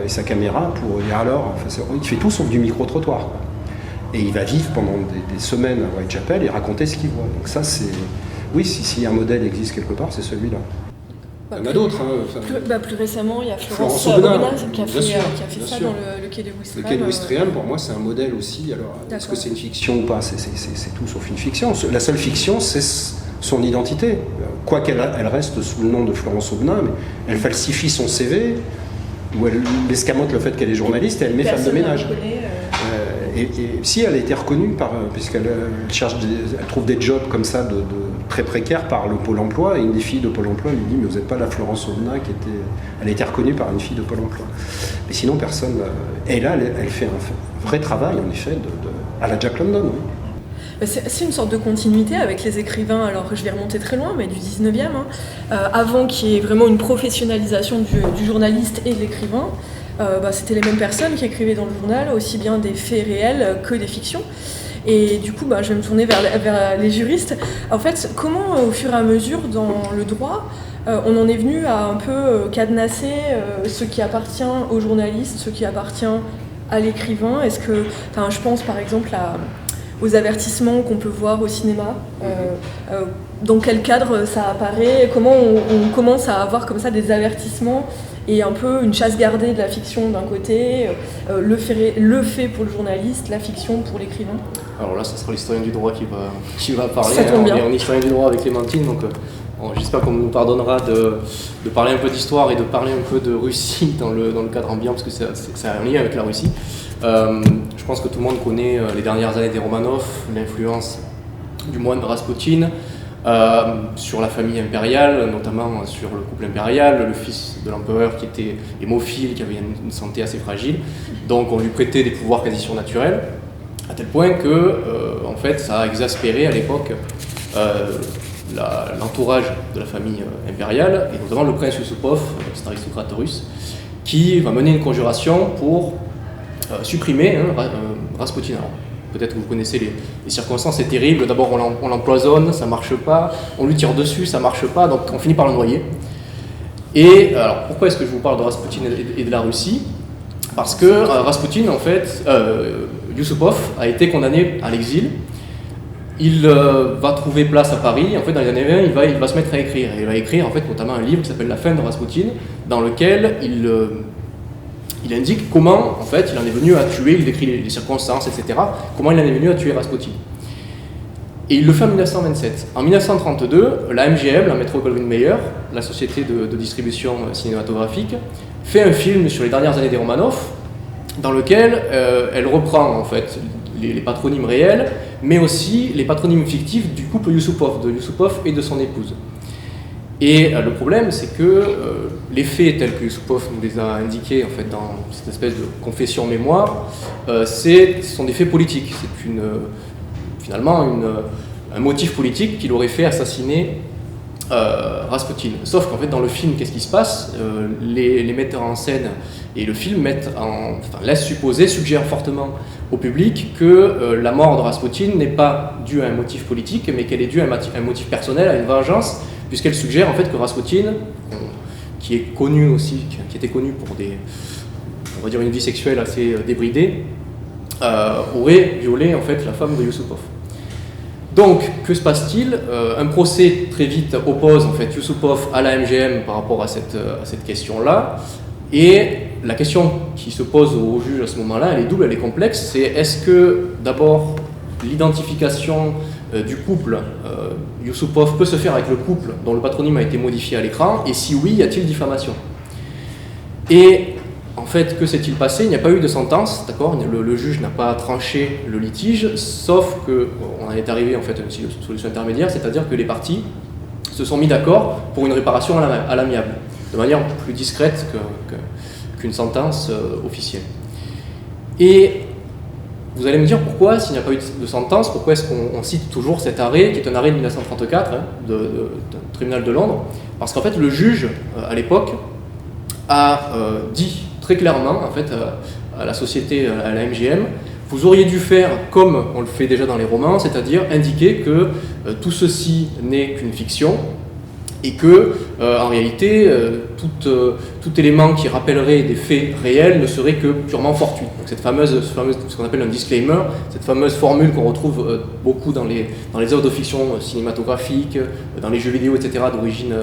et sa caméra pour dire alors, enfin, il fait tout sauf du micro-trottoir, quoi. Et il va vivre pendant des semaines à Whitechapel et raconter ce qu'il voit. Donc ça, c'est... Oui, si un modèle existe quelque part, c'est celui-là. Il y en a d'autres. Plus récemment, il y a Florence Aubenas qui a fait bien ça sûr. dans le quai de Ouistreham. Le quai de Ouistreham, pour moi, c'est un modèle aussi. Alors, est-ce que c'est une fiction ou pas? C'est tout sauf une fiction. La seule fiction, c'est son identité. Quoiqu'elle reste sous le nom de Florence Aubenas, mais elle falsifie son CV, ou elle escamote le fait qu'elle est journaliste et elle met femme de ménage. Et si elle a été reconnue puisqu'elle elle trouve des jobs comme ça de très précaires par le Pôle emploi, et une des filles de Pôle emploi lui dit mais vous n'êtes pas la Florence Aubenas elle a été reconnue par une fille de Pôle emploi. Mais sinon personne. Et là elle fait un vrai travail en effet à la Jack London. Oui. C'est une sorte de continuité avec les écrivains, alors je vais remonter très loin, mais du 19e, avant qu'il y ait vraiment une professionnalisation du journaliste et de l'écrivain. C'était les mêmes personnes qui écrivaient dans le journal, aussi bien des faits réels que des fictions. Et du coup, je vais me tourner vers les juristes. En fait, comment, au fur et à mesure, dans le droit, on en est venu à un peu cadenasser ce qui appartient au journaliste, ce qui appartient à l'écrivain? Est-ce que, je pense par exemple aux avertissements qu'on peut voir au cinéma, dans quel cadre ça apparaît, comment on commence à avoir comme ça des avertissements et un peu une chasse gardée de la fiction d'un côté, le fait pour le journaliste, la fiction pour l'écrivain. Alors là, ce sera l'historien du droit qui va parler. Ça tombe bien. On est historien du droit avec Clémentine, donc j'espère qu'on nous pardonnera de parler un peu d'histoire et de parler un peu de Russie dans le cadre ambiant, parce que ça a un lien avec la Russie. Je pense que tout le monde connaît les dernières années des Romanov, l'influence du moine Raspoutine sur la famille impériale, notamment sur le couple impérial, le fils de l'empereur qui était hémophile, qui avait une santé assez fragile, donc on lui prêtait des pouvoirs quasi surnaturels, à tel point que en fait, ça a exaspéré à l'époque l'entourage de la famille impériale, et notamment le prince Yusupov, cet aristocrate russe, qui va mener une conjuration pour supprimer Raspoutine. Alors, peut-être que vous connaissez les circonstances, c'est terrible. D'abord, on l'empoisonne, ça marche pas. On lui tire dessus, ça marche pas. Donc, on finit par le noyer. Et alors, pourquoi est-ce que je vous parle de Raspoutine et de la Russie? Parce que Raspoutine, en fait, Yusupov a été condamné à l'exil. Il va trouver place à Paris. En fait, dans les années 20, il va se mettre à écrire. Et il va écrire, en fait, notamment un livre qui s'appelle La fin de Raspoutine, dans lequel il indique comment, en fait, il en est venu à tuer, il décrit les circonstances, etc., comment il en est venu à tuer Raspoutine. Et il le fait en 1927. En 1932, la MGM, la Metro-Goldwyn-Mayer, la société de distribution cinématographique, fait un film sur les dernières années des Romanov, dans lequel elle reprend, en fait, les patronymes réels, mais aussi les patronymes fictifs du couple Yusupov, de Yusupov et de son épouse. Et le problème, c'est que les faits tels que Yusupov nous les a indiqués en fait, dans cette espèce de confession-mémoire, sont des faits politiques. C'est finalement un motif politique qui l'aurait fait assassiner Raspoutine. Sauf qu'en fait, dans le film, qu'est-ce qui se passe? Les metteurs en scène et le film laissent supposer, suggèrent fortement au public que la mort de Raspoutine n'est pas due à un motif politique, mais qu'elle est due à un motif personnel, à une vengeance, puisqu'elle suggère en fait que Raspoutine, qui est connu aussi, qui était connu pour on va dire une vie sexuelle assez débridée, aurait violé en fait la femme de Yusupov. Donc, que se passe-t-il? Un procès très vite oppose en fait Yusupov à la MGM par rapport à cette question-là, et la question qui se pose au juge à ce moment-là, elle est double, elle est complexe. C'est est-ce que d'abord l'identification du couple Yusupov peut se faire avec le couple dont le patronyme a été modifié à l'écran, et si oui, y a-t-il diffamation? Et en fait, que s'est-il passé? Il n'y a pas eu de sentence, d'accord? Le juge n'a pas tranché le litige, sauf qu'on est arrivé en fait à une solution intermédiaire, c'est-à-dire que les parties se sont mis d'accord pour une réparation à l'amiable, de manière plus discrète qu'une sentence officielle. Et vous allez me dire pourquoi, s'il n'y a pas eu de sentence, pourquoi est-ce qu'on cite toujours cet arrêt, qui est un arrêt de 1934, du tribunal de Londres? Parce qu'en fait, le juge, à l'époque, a dit très clairement, en fait, à la société, à la MGM, vous auriez dû faire comme on le fait déjà dans les romans, c'est-à-dire indiquer que tout ceci n'est qu'une fiction et que, en réalité, tout élément qui rappellerait des faits réels ne serait que purement fortuit. Donc cette fameuse, ce qu'on appelle un disclaimer, cette fameuse formule qu'on retrouve beaucoup dans les œuvres de fiction cinématographiques, dans les jeux vidéo, etc., d'origine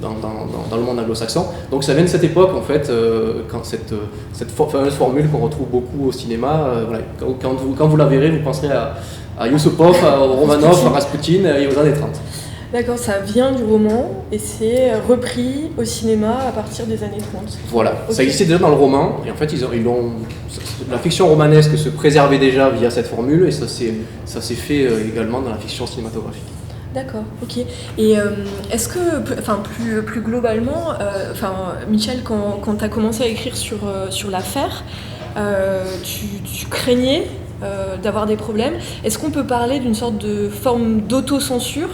dans le monde anglo-saxon. Donc ça vient de cette époque, en fait, quand cette fameuse formule qu'on retrouve beaucoup au cinéma, voilà, quand vous la verrez, vous penserez à Yusupov, à Romanov, à Rasputin et aux années 30. D'accord, ça vient du roman et c'est repris au cinéma à partir des années 30. Voilà, Okay. Ça existait déjà dans le roman, et en fait, la fiction romanesque se préservait déjà via cette formule, et ça s'est fait également dans la fiction cinématographique. D'accord, ok. Et est-ce que, plus globalement, Michel, quand tu as commencé à écrire sur l'affaire, tu craignais d'avoir des problèmes. Est-ce qu'on peut parler d'une sorte de forme d'autocensure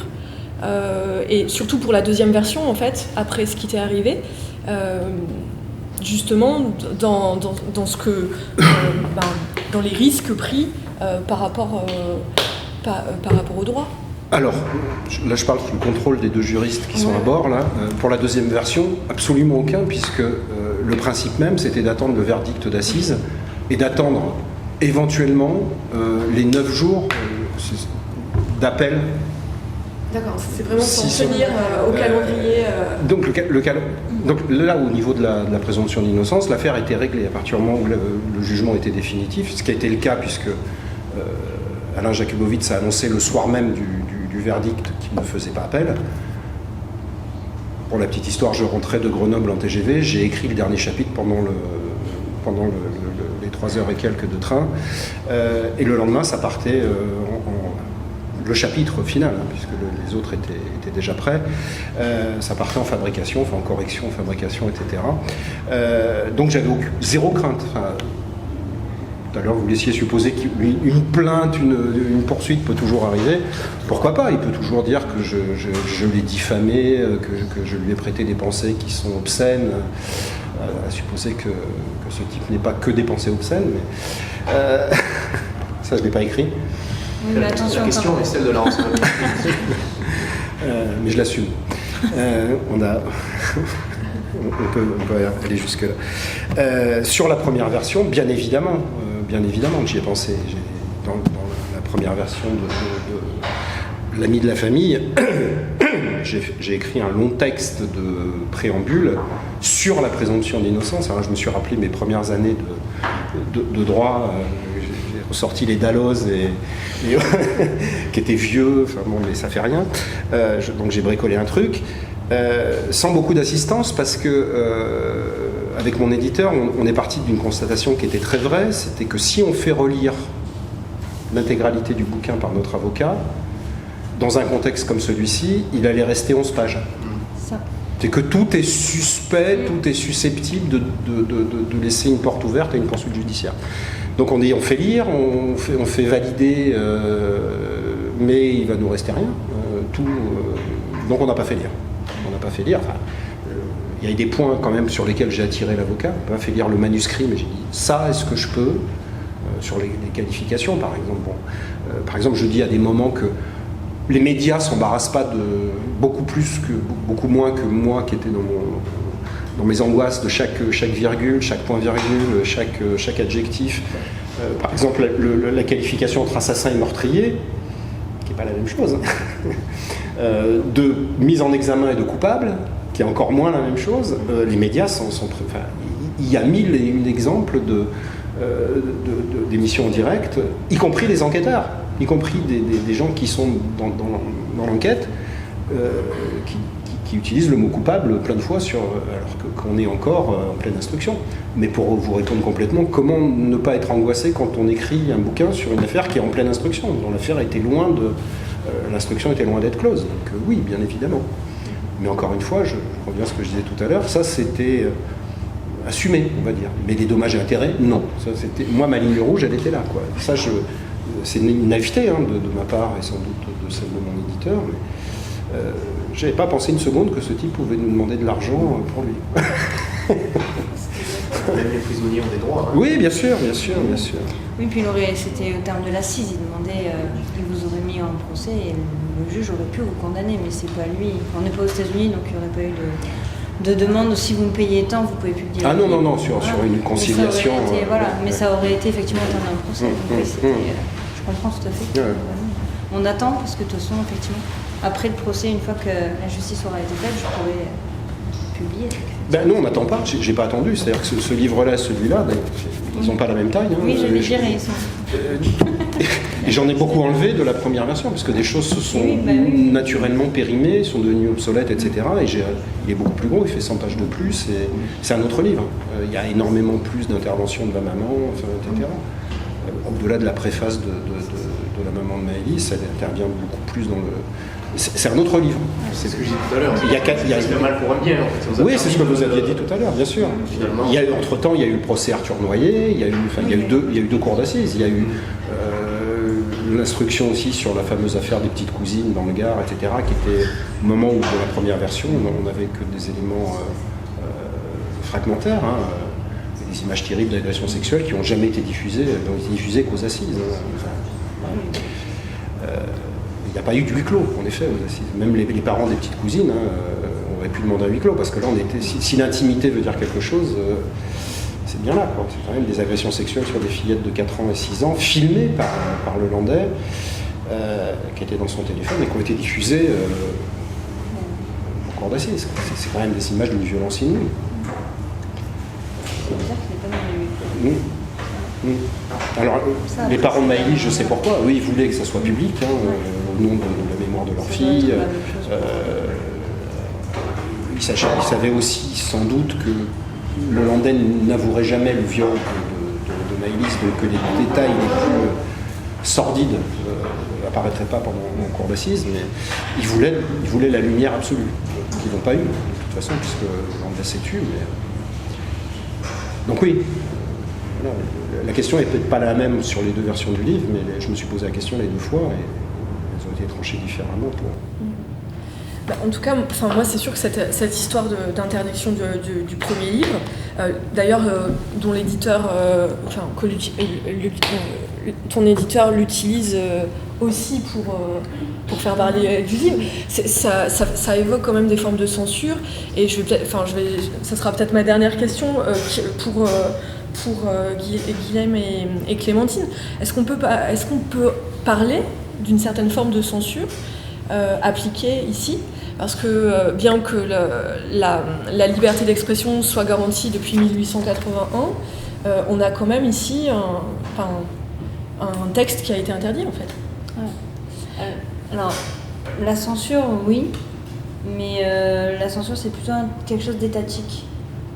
et surtout pour la deuxième version, en fait, après ce qui t'est arrivé, justement dans ce que, dans les risques pris par rapport au droit. Alors, là je parle sous le contrôle des deux juristes qui sont à bord. Là. Pour la deuxième version, absolument aucun, puisque le principe même c'était d'attendre le verdict d'assises et d'attendre éventuellement les 9 jours d'appel. D'accord, c'est vraiment s'en tenir au calendrier. Donc là, au niveau de la présomption d'innocence, l'affaire était réglée à partir du moment où le jugement était définitif, ce qui a été le cas puisque Alain Jakubowicz a annoncé le soir même du verdict qu'il ne faisait pas appel. Pour la petite histoire, je rentrais de Grenoble en TGV, j'ai écrit le dernier chapitre pendant les 3 heures et quelques de train, et le lendemain ça partait le chapitre final, puisque les autres étaient déjà prêts, ça partait en fabrication, en correction, en fabrication, etc. Donc j'avais zéro crainte. Tout à l'heure, vous laissiez supposer qu'une plainte, une poursuite peut toujours arriver. Pourquoi pas? Il peut toujours dire que je l'ai diffamé, que je lui ai prêté des pensées qui sont obscènes. À supposer que ce type n'est pas que des pensées obscènes, mais ça je ne l'ai pas écrit. Oui, mais attention, la question est celle de la mais je l'assume. On peut aller jusque-là. Sur la première version, bien évidemment que j'y ai pensé. Dans la première version de L'ami de la famille, j'ai écrit un long texte de préambule sur la présomption d'innocence. Alors, je me suis rappelé mes premières années de droit. J'ai ressorti les Dalloz qui étaient vieux, mais ça fait rien. Donc j'ai bricolé un truc. Sans beaucoup d'assistance parce que avec mon éditeur on est parti d'une constatation qui était très vraie, c'était que si on fait relire l'intégralité du bouquin par notre avocat dans un contexte comme celui-ci, il allait rester 11 pages. C'est que tout est suspect, tout est susceptible de laisser une porte ouverte à une poursuite judiciaire. Donc on fait lire, on fait valider, mais il va nous rester rien. Donc on n'a pas fait lire. Il y a des points quand même sur lesquels j'ai attiré l'avocat. On m'a fait lire le manuscrit, mais j'ai dit ça, est-ce que je peux sur les qualifications, par exemple. Par exemple, je dis à des moments que les médias s'embarrassent pas beaucoup moins que moi qui était dans mes angoisses de chaque virgule, chaque point-virgule, chaque adjectif. Par exemple, la qualification entre assassin et meurtrier, qui n'est pas la même chose. De mise en examen et de coupable, qui est encore moins la même chose. Les médias il y a 1000 et une exemples d'émissions en direct, y compris les enquêteurs, y compris des gens qui sont dans l'enquête, qui utilisent le mot coupable plein de fois alors qu'on est encore en pleine instruction. Mais pour vous répondre complètement, comment ne pas être angoissé quand on écrit un bouquin sur une affaire qui est en pleine instruction, dont l'affaire était l'instruction était loin d'être close. Donc oui, bien évidemment. Mais encore une fois, je reviens à ce que je disais tout à l'heure, ça c'était assumé, on va dire. Mais les dommages et intérêts, non. Ça, moi, ma ligne rouge, elle était là, quoi. Ça, c'est une naïveté de ma part et sans doute de celle de mon éditeur, mais j'avais pas pensé une seconde que ce type pouvait nous demander de l'argent pour lui. Même les prisonniers ont des droits. Hein. Oui, bien sûr, bien sûr, bien sûr. Oui, puis c'était au terme de l'assise, il demandait, il vous aurait mis en procès et le juge aurait pu vous condamner, mais c'est pas lui. On n'est pas aux États-Unis, donc il n'y aurait pas eu de demande. Si vous me payez tant, vous pouvez publier. Ah non, sur une conciliation. Mais ça aurait été effectivement au terme d'un procès. Donc, je comprends tout à fait. Ouais. On attend, parce que de toute façon, effectivement, après le procès, une fois que la justice aura été faite, je pourrai publier. Ben non, on n'attend pas, j'ai pas attendu. C'est-à-dire que ce livre-là, celui-là, ils n'ont pas la même taille. Hein. Oui, j'allais dire, ils sont... Et j'en ai beaucoup enlevé de la première version, parce que des choses se sont naturellement périmées, sont devenues obsolètes, etc. Et il est beaucoup plus gros, il fait 100 pages de plus, et c'est un autre livre. Il y a énormément plus d'interventions de la maman, enfin, etc. Au-delà de la préface de la maman de Maëlys, elle intervient beaucoup plus dans le... C'est un autre livre. C'est ce que je disais tout à l'heure. Il y a le mal pour un bien, en fait. Oui, c'est ce que vous aviez dit tout à l'heure, bien sûr. Finalement. Entre-temps, il y a eu le procès Arthur Noyer, il y a eu deux cours d'assises. Il y a eu l'instruction aussi sur la fameuse affaire des petites cousines dans le Gard, etc., qui était au moment où, dans la première version, on n'avait que des éléments fragmentaires, hein, des images terribles d'agressions sexuelles qui n'ont jamais été diffusées qu'aux assises. Il n'y a pas eu de huis clos, en effet, aux assises. Même les parents des petites cousines auraient pu demander un huis clos, parce que là, si l'intimité veut dire quelque chose, c'est bien là, quoi. C'est quand même des agressions sexuelles sur des fillettes de 4 ans et 6 ans, filmées par le Landais, qui étaient dans son téléphone et qui ont été diffusées en cours d'assises. C'est quand même des images d'une violence inouïe. C'est bizarre qu'il n'ait pas mis le huis clos. Alors, les parents de Maëlys, je sais pourquoi, eux, ils voulaient que ça soit public, hein, au nom de la mémoire de leur fille. Ils savaient aussi, sans doute, que le Landais n'avouerait jamais le viol de Maëlys, donc que les détails les plus sordides n'apparaîtraient pas pendant le cours d'assises, mais ils voulaient la lumière absolue, qu'ils n'ont pas eu, de toute façon, puisque le Landais s'est tué. Donc oui. Voilà, la question n'est peut-être pas la même sur les deux versions du livre, mais je me suis posé la question les deux fois et elles ont été tranchées différemment. En tout cas, moi c'est sûr que cette histoire d'interdiction du premier livre, d'ailleurs dont l'éditeur, ton éditeur l'utilise aussi pour faire parler du livre, ça évoque quand même des formes de censure, et ça sera peut-être ma dernière question pour Guilhem et Clémentine. Est-ce qu'on peut parler d'une certaine forme de censure appliquée ici ? Parce que bien que la liberté d'expression soit garantie depuis 1881, on a quand même ici un texte qui a été interdit, en fait. Ouais. Alors, la censure, oui, mais la censure, c'est plutôt quelque chose d'étatique.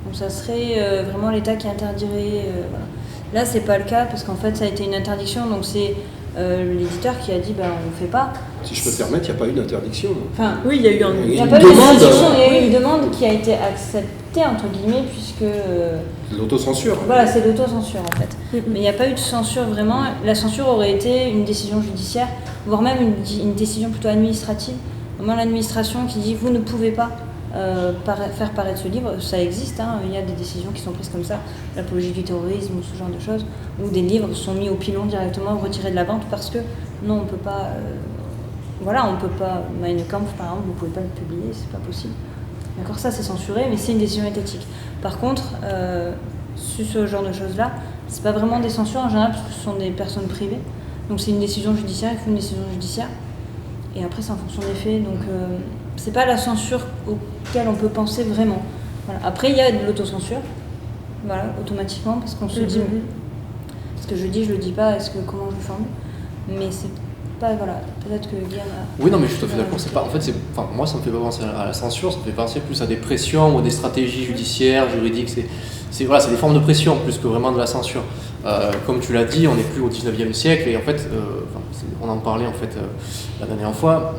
Donc ça serait vraiment l'État qui interdirait. Voilà. Là, c'est pas le cas, parce qu'en fait, ça a été une interdiction, donc c'est l'éditeur qui a dit on ne fait pas. Si je peux me permettre, il n'y a pas eu d'interdiction. Enfin, oui, il y a eu il y a pas eu d'interdiction, il y a eu une demande qui a été acceptée, entre guillemets, puisque... l'autocensure. Voilà, c'est l'autocensure, en fait. Mais il n'y a pas eu de censure, vraiment. La censure aurait été une décision judiciaire, voire même une décision plutôt administrative. Vraiment, l'administration qui dit « vous ne pouvez pas faire paraître ce livre », ça existe, hein, il y a des décisions qui sont prises comme ça, l'apologie du terrorisme ou ce genre de choses, où des livres sont mis au pilon directement, retirés de la vente parce que non, on ne peut pas... Voilà, on ne peut pas... Mein Kampf, par exemple, vous ne pouvez pas le publier, c'est pas possible. D'accord, ça c'est censuré, mais c'est une décision étatique. Par contre, sur ce genre de choses-là, c'est pas vraiment des censures en général, parce que ce sont des personnes privées. Donc c'est une décision judiciaire, il faut une décision judiciaire. Et après, c'est en fonction des faits. Donc c'est pas la censure auquel on peut penser vraiment. Voilà. Après, il y a de l'autocensure, voilà, automatiquement, parce qu'on se dit... Ce que je dis, je le dis pas, comment je le formule. Mais c'est pas, voilà, peut-être que Guilhem a... Oui, non, mais je suis tout à fait d'accord. C'est pas, en fait, moi, ça me fait pas penser à la censure, ça me fait penser plus à des pressions ou à des stratégies judiciaires, juridiques. C'est des formes de pression plus que vraiment de la censure. Comme tu l'as dit, on n'est plus au 19e siècle et en fait, on en parlait en fait la dernière fois.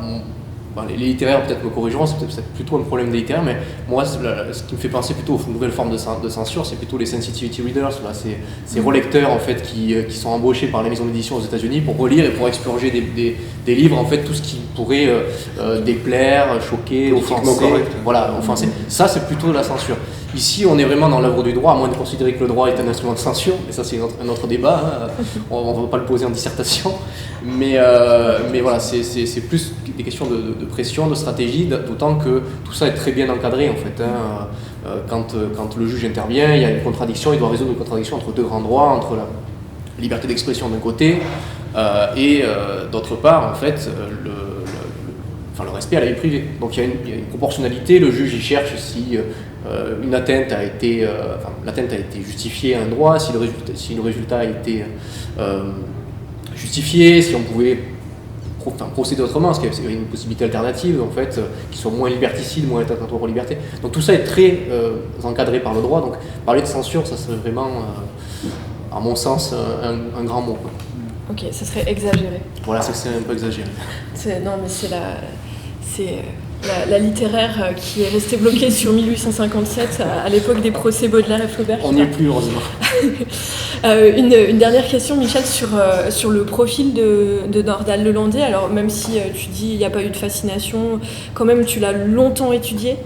les littéraires peut-être me corrigeront, c'est peut-être plutôt un problème des littéraires, mais moi ce qui me fait penser plutôt aux nouvelles formes de censure, c'est plutôt les sensitivity readers, là, ces relecteurs en fait qui sont embauchés par les maisons d'édition aux États-Unis pour relire et pour expurger des livres, en fait tout ce qui pourrait déplaire, choquer, offenser. Voilà, offenser. Ça c'est plutôt de la censure. Ici, on est vraiment dans l'œuvre du droit, à moins de considérer que le droit est un instrument de censure, et ça c'est un autre débat, hein. On ne va pas le poser en dissertation, mais voilà, c'est plus des questions de pression, de stratégie, d'autant que tout ça est très bien encadré en fait, hein. Quand le juge intervient, il y a une contradiction, il doit résoudre une contradiction entre deux grands droits, entre la liberté d'expression d'un côté et d'autre part en fait le respect à la vie privée. Donc il y a une proportionnalité, le juge il cherche si une atteinte a été justifiée à un droit, si le résultat a été justifié, si on pouvait procéder autrement, parce qu'il y avait une possibilité alternative en fait, qui soit moins liberticide, moins attentatoire aux libertés. Donc tout ça est très encadré par le droit, donc parler de censure, ça serait vraiment, à mon sens, un grand mot, quoi. Ok, ça serait exagéré. Voilà, c'est un peu exagéré. Non, mais c'est la littéraire qui est restée bloquée sur 1857 à l'époque des procès Baudelaire et Flaubert. On n'y est plus, heureusement. Une dernière question, Michel, sur le profil de Nordal Lelandais. Alors, même si tu dis qu'il n'y a pas eu de fascination, quand même, tu l'as longtemps étudié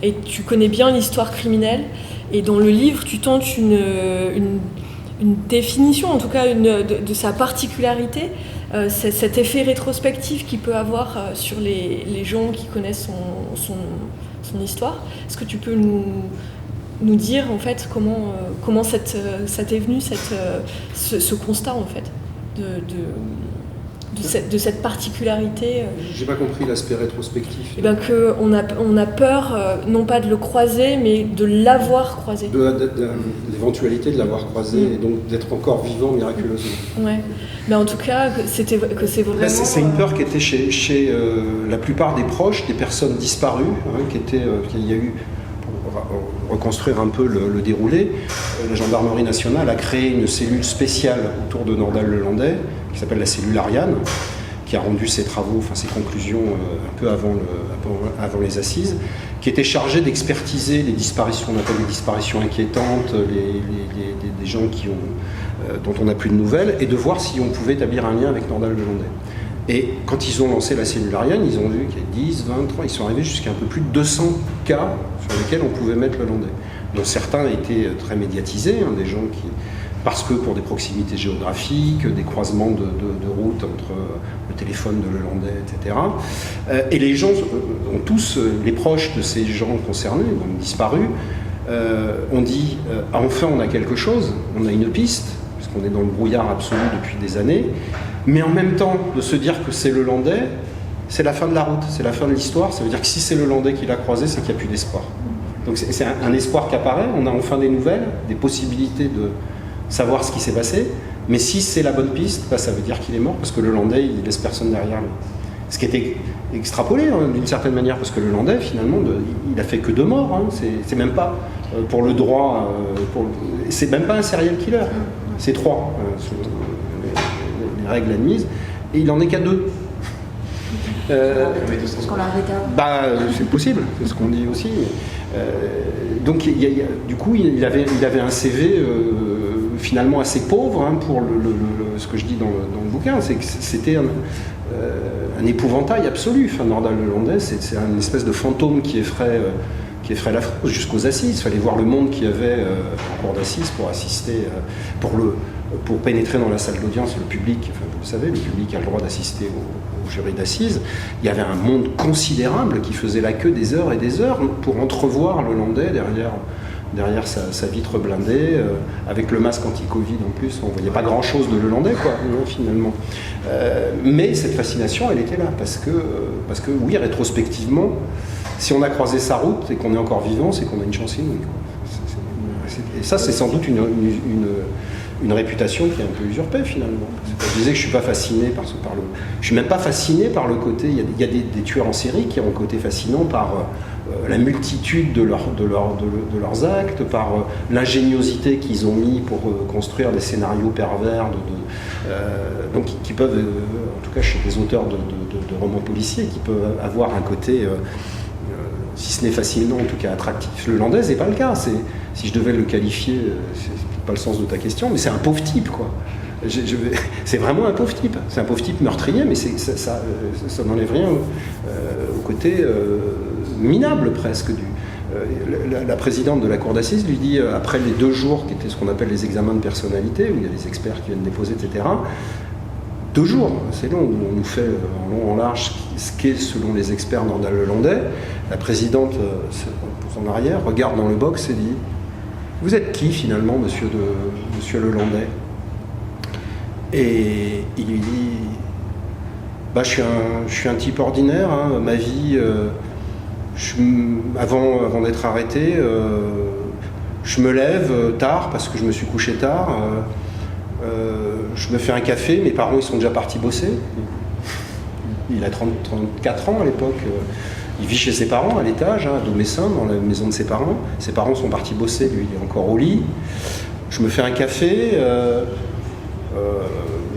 et tu connais bien l'histoire criminelle. Et dans le livre, tu tentes une définition, en tout cas, de sa particularité. Cet effet rétrospectif qu'il peut avoir sur les gens qui connaissent son histoire. Est-ce que tu peux nous dire en fait comment ça t'est venu ce constat en fait de cette particularité? J'ai pas compris l'aspect rétrospectif. Eh bien qu'on a peur non pas de le croiser mais de l'avoir croisé. L'éventualité de l'avoir croisé et donc d'être encore vivant miraculeusement. Ouais. Mais en tout cas que c'est vraiment. C'est une peur qui était chez la plupart des proches, des personnes disparues, hein, qu'il y a eu. Pour reconstruire un peu le déroulé, la gendarmerie nationale a créé une cellule spéciale autour de Nordal Lelandais, qui s'appelle la cellule Ariane, qui a rendu ses travaux, ses conclusions un peu avant les assises, qui était chargée d'expertiser les disparitions, on appelle les disparitions inquiétantes, des gens dont on n'a plus de nouvelles, et de voir si on pouvait établir un lien avec Nordal Lelandais. Et quand ils ont lancé la cellule Ariane, ils ont vu qu'il y a 10, 20, 30, ils sont arrivés jusqu'à un peu plus de 200 cas sur lesquels on pouvait mettre Lelandais. Donc certains étaient très médiatisés, hein, des gens qui, parce que pour des proximités géographiques, des croisements de routes entre le téléphone de Lelandais, etc. Et les gens ont tous, les proches de ces gens concernés, donc disparus, ont dit enfin on a quelque chose, on a une piste, puisqu'on est dans le brouillard absolu depuis des années. Mais en même temps, de se dire que c'est Lelandais, c'est la fin de la route, c'est la fin de l'histoire. Ça veut dire que si c'est Lelandais qui l'a croisé, c'est qu'il n'y a plus d'espoir. Donc c'est un espoir qui apparaît, on a enfin des nouvelles, des possibilités de savoir ce qui s'est passé. Mais si c'est la bonne piste, ça veut dire qu'il est mort, parce que Lelandais, il ne laisse personne derrière lui. Ce qui était extrapolé hein, d'une certaine manière, parce que Lelandais, finalement, il a fait que 2 morts. Hein. C'est même pas, pour le droit, c'est même pas un serial killer. C'est 3. Règles admises, et il en est qu'à 2. Parce qu'on l'a arrêté avant. C'est possible, c'est ce qu'on dit aussi. Donc du coup, il avait un CV finalement assez pauvre hein, pour ce que je dis dans le bouquin, c'est que c'était un épouvantail absolu. Enfin, Nordal Lelandais, c'est une espèce de fantôme qui effraie la France jusqu'aux assises. Il fallait voir le monde qu'il y avait en cour d'assises pour assister, pour pénétrer dans la salle d'audience, le public, enfin, vous le savez, le public a le droit d'assister au jury d'assises. Il y avait un monde considérable qui faisait la queue des heures et des heures pour entrevoir Lelandais derrière sa vitre blindée, avec le masque anti-Covid en plus. On ne voyait pas grand-chose de Lelandais, quoi, non, finalement. Mais cette fascination, elle était là, parce que oui, rétrospectivement, si on a croisé sa route et qu'on est encore vivant, c'est qu'on a une chance inouïe. Et ça, c'est sans doute une réputation qui est un peu usurpée finalement. Je disais que je suis pas fasciné je suis même pas fasciné par le côté. Il y a des tueurs en série qui ont un côté fascinant par la multitude de leurs actes, par l'ingéniosité qu'ils ont mis pour construire des scénarios pervers, donc qui peuvent, en tout cas chez des auteurs de romans policiers, qui peuvent avoir un côté, si ce n'est fascinant, en tout cas attractif. Le Landais n'est pas le cas. Si je devais le qualifier, c'est pas le sens de ta question, mais c'est un pauvre type, quoi. C'est vraiment un pauvre type. C'est un pauvre type meurtrier, mais ça n'enlève rien au côté minable presque la présidente de la cour d'assises lui dit, après les 2 jours qui étaient ce qu'on appelle les examens de personnalité, où il y a des experts qui viennent déposer, etc., 2 jours, c'est long, où on nous fait en long, en large ce qu'est, selon les experts, Nordal-Lelandais. La présidente, en arrière, regarde dans le box et dit « Vous êtes qui, finalement, monsieur Lelandais ?» Et il lui dit bah, je suis un type ordinaire, hein, ma vie, avant d'être arrêté, je me lève tard parce que je me suis couché tard, je me fais un café, mes parents ils sont déjà partis bosser. Il a 34 ans à l'époque, il vit chez ses parents à l'étage, à Domessin, dans la maison de ses parents sont partis bosser, lui il est encore au lit. Je me fais un café,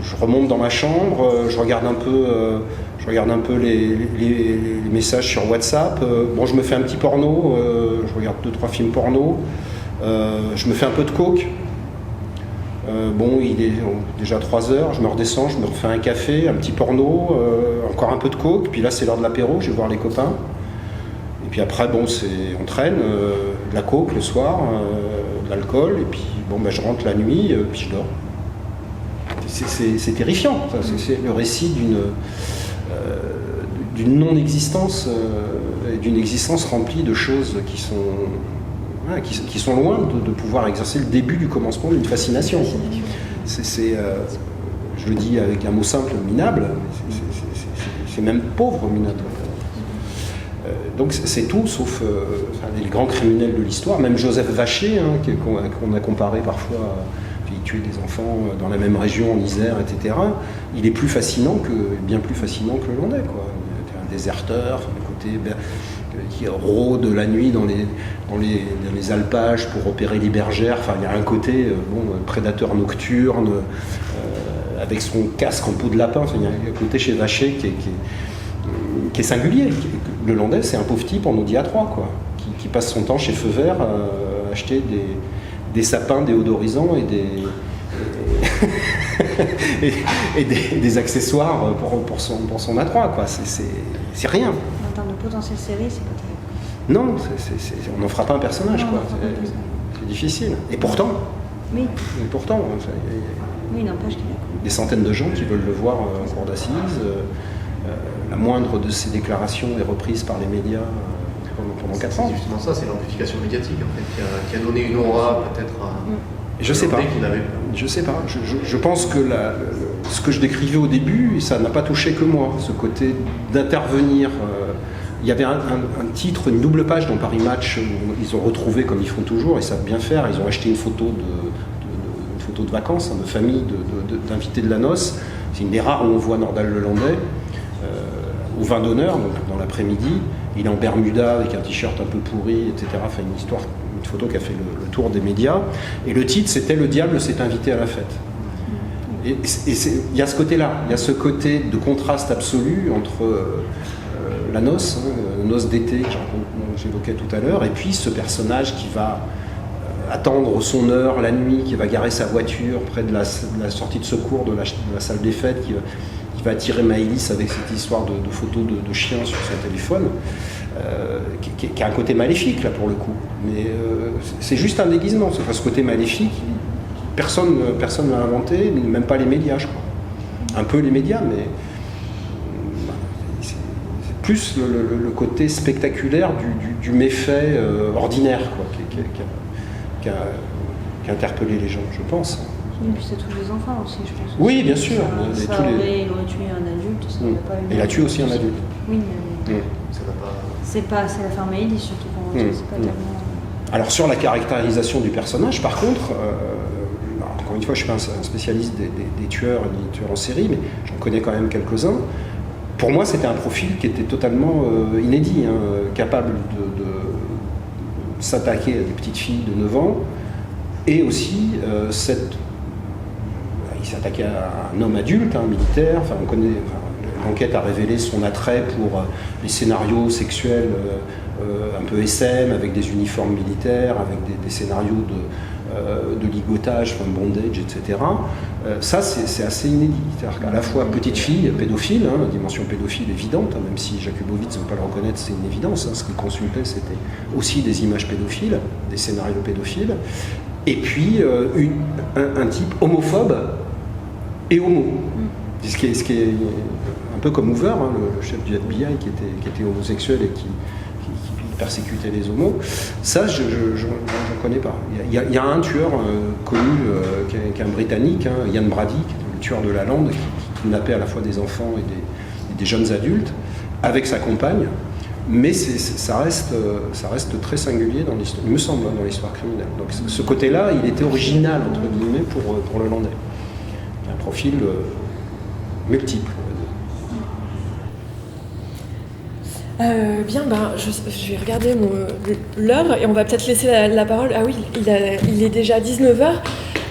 je remonte dans ma chambre, je regarde un peu les messages sur WhatsApp. Bon, je me fais un petit porno, je regarde 2-3 films porno. Je me fais un peu de coke. Bon, il est déjà 3 heures, je me redescends, je me refais un café, un petit porno, encore un peu de coke. Puis là, c'est l'heure de l'apéro, je vais voir les copains. Et puis après, bon, on traîne, de la coke le soir, de l'alcool. Et puis, bon, ben, je rentre la nuit, puis je dors. C'est terrifiant, ça. C'est le récit d'une non-existence, d'une existence remplie de choses qui sont loin de pouvoir exercer le début du commencement d'une fascination. Je le dis avec un mot simple, minable, c'est même pauvre, minable. Donc c'est tout, sauf les grands criminels de l'histoire, même Joseph Vacher, hein, qu'on a comparé parfois. Il tuait des enfants dans la même région, en Isère, etc. Il est bien plus fascinant que le Landais, quoi. Il était un déserteur, le côté qui rôde la nuit dans les alpages pour opérer les bergères. Enfin, il y a un côté prédateur nocturne, avec son casque en peau de lapin. Enfin, il y a un côté chez Vacher qui est singulier. Le Landais, c'est un pauvre type en Audi A3, quoi, qui passe son temps chez Feu Vert à acheter des sapins déodorisants et des accessoires pour son A3, quoi. C'est rien. En termes de potentiel série, c'est pas terrible. Non, on n'en fera pas un personnage, quoi. C'est difficile. Et pourtant, oui. Il n'empêche qu'il y a des centaines de gens qui veulent le voir en cour d'assises. La moindre de ses déclarations est reprise par les médias pendant 4 ans. C'est justement ça, c'est l'amplification médiatique en fait, qui a donné une aura peut-être à... Je sais pas. Je sais pas. Je pense que ce que je décrivais au début, ça n'a pas touché que moi. Ce côté d'intervenir. Il y avait un titre, une double page dans Paris Match où ils ont retrouvé, comme ils font toujours, ils savent bien faire. Ils ont acheté une photo de vacances, de famille, d'invités de la noce. C'est une des rares où on voit Nordal-Lelandais au vin d'honneur, donc dans l'après-midi. Il est en Bermuda avec un t-shirt un peu pourri, etc. Enfin, une photo qui a fait le tour des médias. Et le titre, c'était « Le diable s'est invité à la fête ». Et il y a ce côté-là, il y a ce côté de contraste absolu entre la noce, noce d'été que j'évoquais tout à l'heure, et puis ce personnage qui va attendre son heure la nuit, qui va garer sa voiture près de la sortie de secours de la salle des fêtes, qui va attirer Maëlys avec cette histoire de photos de chiens sur son téléphone, qui a un côté maléfique là pour le coup. Mais c'est juste un déguisement, ce côté maléfique, personne ne l'a inventé, même pas les médias, je crois. Un peu les médias, mais c'est plus le côté spectaculaire du méfait ordinaire, quoi, qui a interpellé les gens, je pense. Et puis ça touche les enfants aussi, je pense. Oui, bien sûr. Il aurait tué un adulte, ça n'aurait pas eu. Il a tué aussi un adulte. Oui, mais Ça n'a pas... c'est l'affaire Maëlys surtout pour moi, c'est pas tellement... Alors sur la caractérisation du personnage, par contre, encore une fois, je ne suis pas un spécialiste des tueurs et des tueurs en série, mais j'en connais quand même quelques-uns. Pour moi, c'était un profil qui était totalement inédit, capable de s'attaquer à des petites filles de 9 ans, et aussi il s'attaquait à un homme adulte, militaire. Enfin, on connaît. L'enquête a révélé son attrait pour les scénarios sexuels un peu SM, avec des uniformes militaires, avec des scénarios de ligotage, bondage, etc. Ça, c'est assez inédit. C'est-à-dire qu'à la fois petite fille, pédophile, dimension pédophile évidente, même si Jakubowicz ne veut pas le reconnaître, c'est une évidence. Ce qu'il consultait, c'était aussi des images pédophiles, des scénarios pédophiles, et puis un type homophobe et homo. Ce qui est un peu comme Hoover, le chef du FBI qui était homosexuel et qui persécutait les homos. Ça, je n'en connais pas. Il y a un tueur connu, qui est un Britannique, Ian Brady, qui est le tueur de la lande, qui kidnappait à la fois des enfants et des jeunes adultes, avec sa compagne. Mais ça reste très singulier dans l'histoire, il me semble, dans l'histoire criminelle. Donc ce côté-là, il était original, entre guillemets, pour le Landais. Un profil multiple. Bien, je vais regarder l'heure et on va peut-être laisser la parole. Ah oui, il est déjà 19h.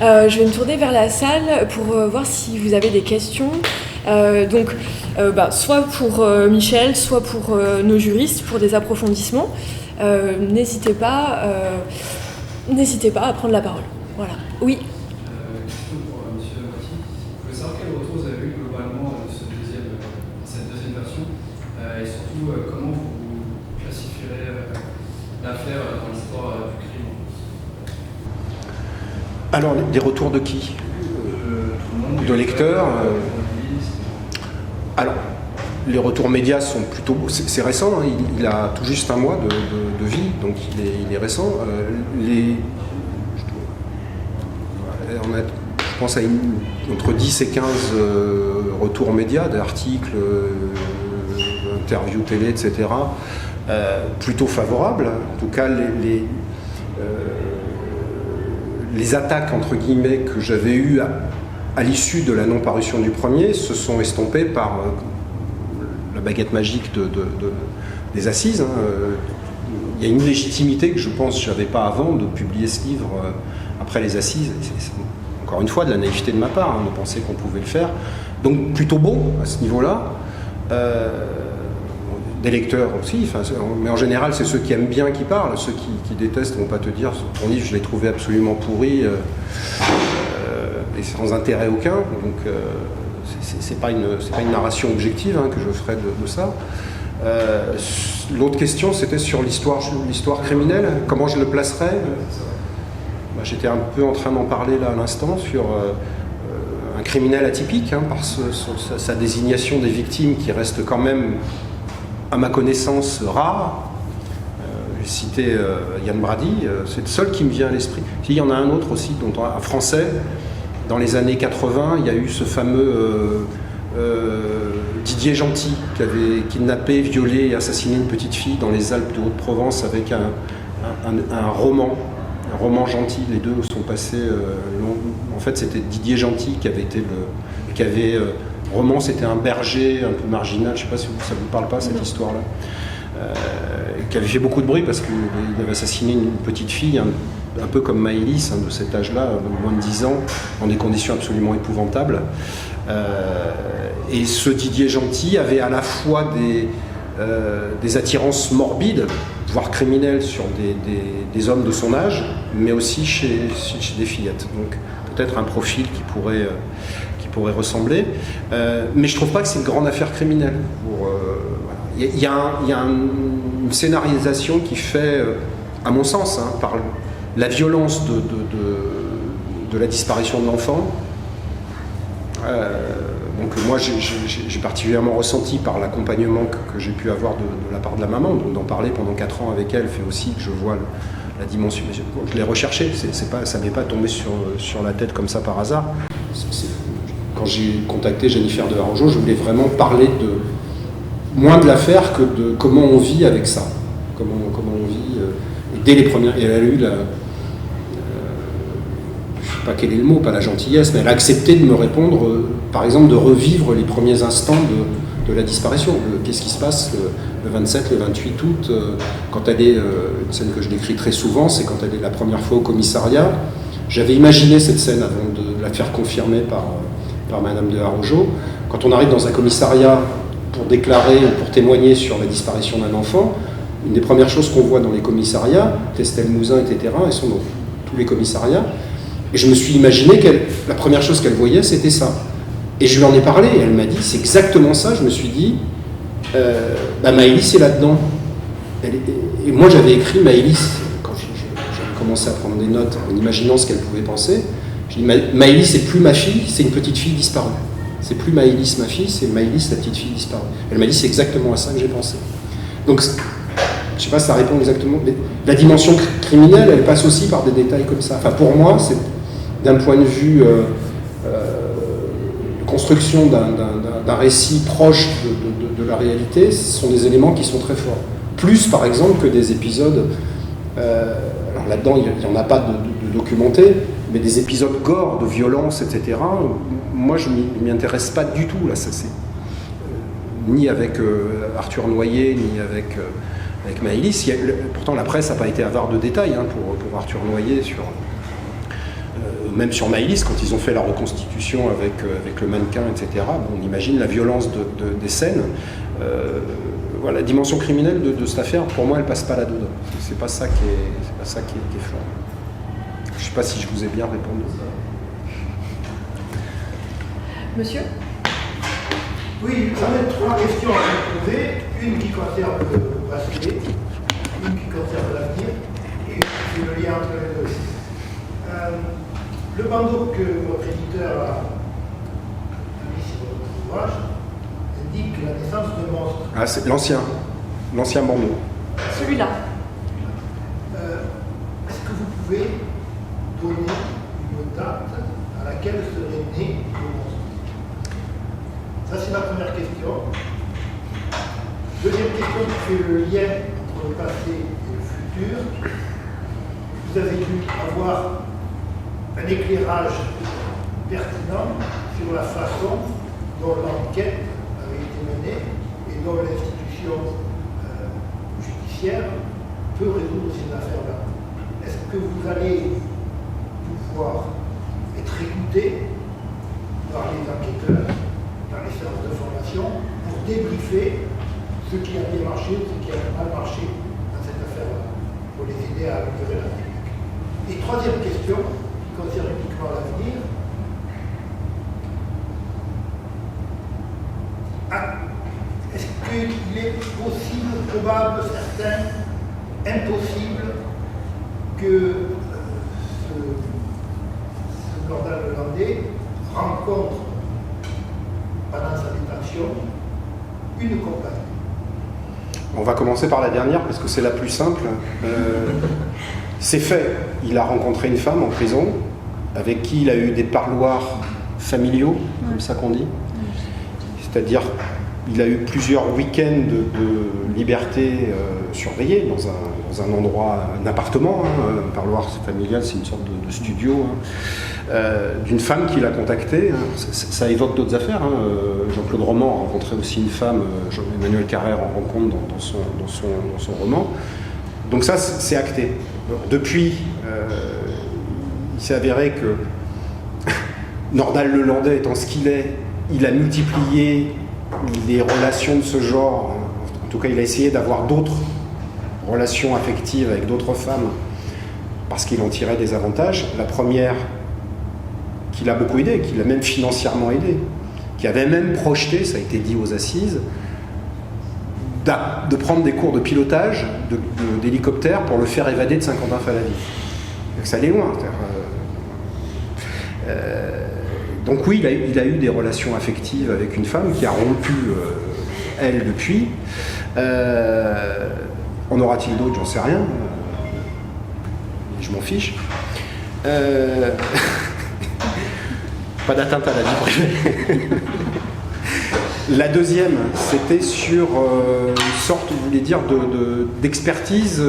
Je vais me tourner vers la salle pour voir si vous avez des questions. Soit pour Michel, soit pour nos juristes, pour des approfondissements. N'hésitez pas à prendre la parole. Voilà. Oui. Question pour M. Moiti. Je voulais savoir quel retour vous avez eu globalement de cette deuxième version et surtout comment vous classifierez l'affaire dans l'histoire du crime. Alors, des retours de qui? De lecteurs Alors, les retours médias sont plutôt... C'est récent, il a tout juste un mois de vie, donc il est récent. Je pense à entre 10 et 15 retours médias, d'articles, interviews télé, etc. Plutôt favorables. En tout cas, les attaques, entre guillemets, que j'avais eues à l'issue de la non-parution du premier se sont estompées par la baguette magique des assises. Il y a une légitimité que je pense que je n'avais pas avant de publier ce livre après les assises. C'est encore une fois de la naïveté de ma part, de penser qu'on pouvait le faire. Donc plutôt bon à ce niveau-là. Des lecteurs aussi, mais en général c'est ceux qui aiment bien qui parlent, ceux qui détestent ne vont pas te dire ton livre je l'ai trouvé absolument pourri et sans intérêt aucun, donc c'est pas une narration objective que je ferai de ça. L'autre question c'était sur l'histoire criminelle, comment je le placerais. J'étais un peu en train d'en parler là à l'instant sur un criminel atypique, par sa désignation des victimes qui reste quand même à ma connaissance rare. J'ai cité Ian Brady, c'est le seul qui me vient à l'esprit. Il y en a un autre aussi, un français, dans les années 80, il y a eu ce fameux Didier Gentil qui avait kidnappé, violé et assassiné une petite fille dans les Alpes de Haute-Provence avec un roman Gentil. Les deux sont passés en fait c'était Didier Gentil qui avait roman, c'était un berger un peu marginal, je ne sais pas si ça ne vous parle pas cette histoire-là, qui avait fait beaucoup de bruit parce qu'il avait assassiné une petite fille, un peu comme Maëlys, de cet âge-là, moins de 10 ans, dans des conditions absolument épouvantables. Et ce Didier Gentil avait à la fois des attirances morbides, voire criminelles, sur des hommes de son âge, mais aussi chez des fillettes. Donc peut-être un profil qui pourrait ressembler, mais je trouve pas que c'est une grande affaire criminelle. Il y a une scénarisation qui fait, à mon sens, par la violence de la disparition de l'enfant. Donc moi j'ai particulièrement ressenti par l'accompagnement que j'ai pu avoir de la part de la maman, donc d'en parler pendant 4 ans avec elle fait aussi que je vois la dimension. Je l'ai recherché, ça m'est pas tombé sur la tête comme ça par hasard. Quand j'ai contacté Jennifer de Harojo, je voulais vraiment parler moins de l'affaire que de comment on vit avec ça. Comment on vit. Et dès les premières. Et elle a eu sais pas quel est le mot, pas la gentillesse, mais elle a accepté de me répondre, par exemple, de revivre les premiers instants de la disparition. Qu'est-ce qui se passe le 27, le 28 août, quand elle est, une scène que je décris très souvent, c'est quand elle est la première fois au commissariat. J'avais imaginé cette scène avant de la faire confirmer par Madame de Harojo. Quand on arrive dans un commissariat pour déclarer ou pour témoigner sur la disparition d'un enfant, une des premières choses qu'on voit dans les commissariats, Estelle Mouzin, etc., elles sont dans tous les commissariats, et je me suis imaginé que la première chose qu'elle voyait, c'était ça. Et je lui en ai parlé, et elle m'a dit, c'est exactement ça. Je me suis dit, Maëlys est là-dedans. Et moi, j'avais écrit Maëlys, quand j'avais commencé à prendre des notes en imaginant ce qu'elle pouvait penser. Je dis, Maëlys, c'est plus ma fille, c'est une petite fille disparue. C'est plus Maëlys ma fille, c'est Maëlys la petite fille disparue. Elle m'a dit, c'est exactement à ça que j'ai pensé. Donc, je sais pas si ça répond exactement, mais la dimension criminelle, elle passe aussi par des détails comme ça. Enfin, pour moi, c'est d'un point de vue de construction d'un récit proche de la réalité, ce sont des éléments qui sont très forts. Plus, par exemple, que des épisodes, alors là-dedans, il n'y en a pas de documenté, mais des épisodes gore, de violence, etc. Moi, je ne m'y intéresse pas du tout, là, ni avec Arthur Noyer, ni avec Maëlys. Pourtant, la presse n'a pas été avare de détails pour Arthur Noyer, même sur Maëlys, quand ils ont fait la reconstitution avec le mannequin, etc. Bon, on imagine la violence des scènes. Voilà, la dimension criminelle de cette affaire, pour moi, elle passe pas là-dedans. C'est pas ça qui est fort. Je sais pas si je vous ai bien répondu. Monsieur ? Oui, j'en ai 3 questions à vous poser. Une qui concerne le passé, une qui concerne l'avenir, et puis le lien entre les deux. Le bandeau que votre éditeur a mis sur votre ouvrage indique la naissance de monstres. Ah, c'est l'ancien bandeau. Celui-là. Est-ce que vous pouvez donner une date à laquelle serait né le monstre? Ça, c'est ma première question. Deuxième question qui fait le lien entre le passé et le futur. Vous avez dû avoir un éclairage pertinent sur la façon dont l'enquête avait été menée et dont l'institution judiciaire peut résoudre ces affaires-là. Est-ce que vous allez pouvoir être écouté par les enquêteurs, par les séances de formation, pour débriefer ce qui a bien marché, ce qui a mal marché dans cette affaire-là, pour les aider à améliorer la technique? Et troisième question, qui concerne uniquement l'avenir. Est-ce qu'il est possible, probable, certain, impossible que ce Gordon Lelandais rencontre pendant sa détention une compagne? On va commencer par la dernière parce que c'est la plus simple. C'est fait. Il a rencontré une femme en prison avec qui il a eu des parloirs familiaux, comme ça qu'on dit. C'est-à-dire, il a eu plusieurs week-ends de liberté surveillée dans un endroit, un appartement. Un parloir familial, c'est une sorte de studio. D'une femme qu'il a contactée. Ça évoque d'autres affaires. Jean-Claude Roman a rencontré aussi une femme, Emmanuel Carrère en rencontre dans son roman. Donc ça, c'est acté. Depuis, il s'est avéré que Nordal Lelandais étant ce qu'il est, il a multiplié les relations de ce genre. En tout cas, il a essayé d'avoir d'autres relations affectives avec d'autres femmes parce qu'il en tirait des avantages. La première, qui l'a beaucoup aidé, qui l'a même financièrement aidé, qui avait même projeté, ça a été dit aux assises, de prendre des cours de pilotage d'hélicoptère pour le faire évader de Saint-Quentin-Fallavier. Donc ça allait loin. Donc oui, il a eu des relations affectives avec une femme qui a rompu, elle, depuis. En aura-t-il d'autres? J'en sais rien. Je m'en fiche. Pas d'atteinte à la vie privée. La deuxième, c'était sur une sorte, vous voulez dire, d'expertise.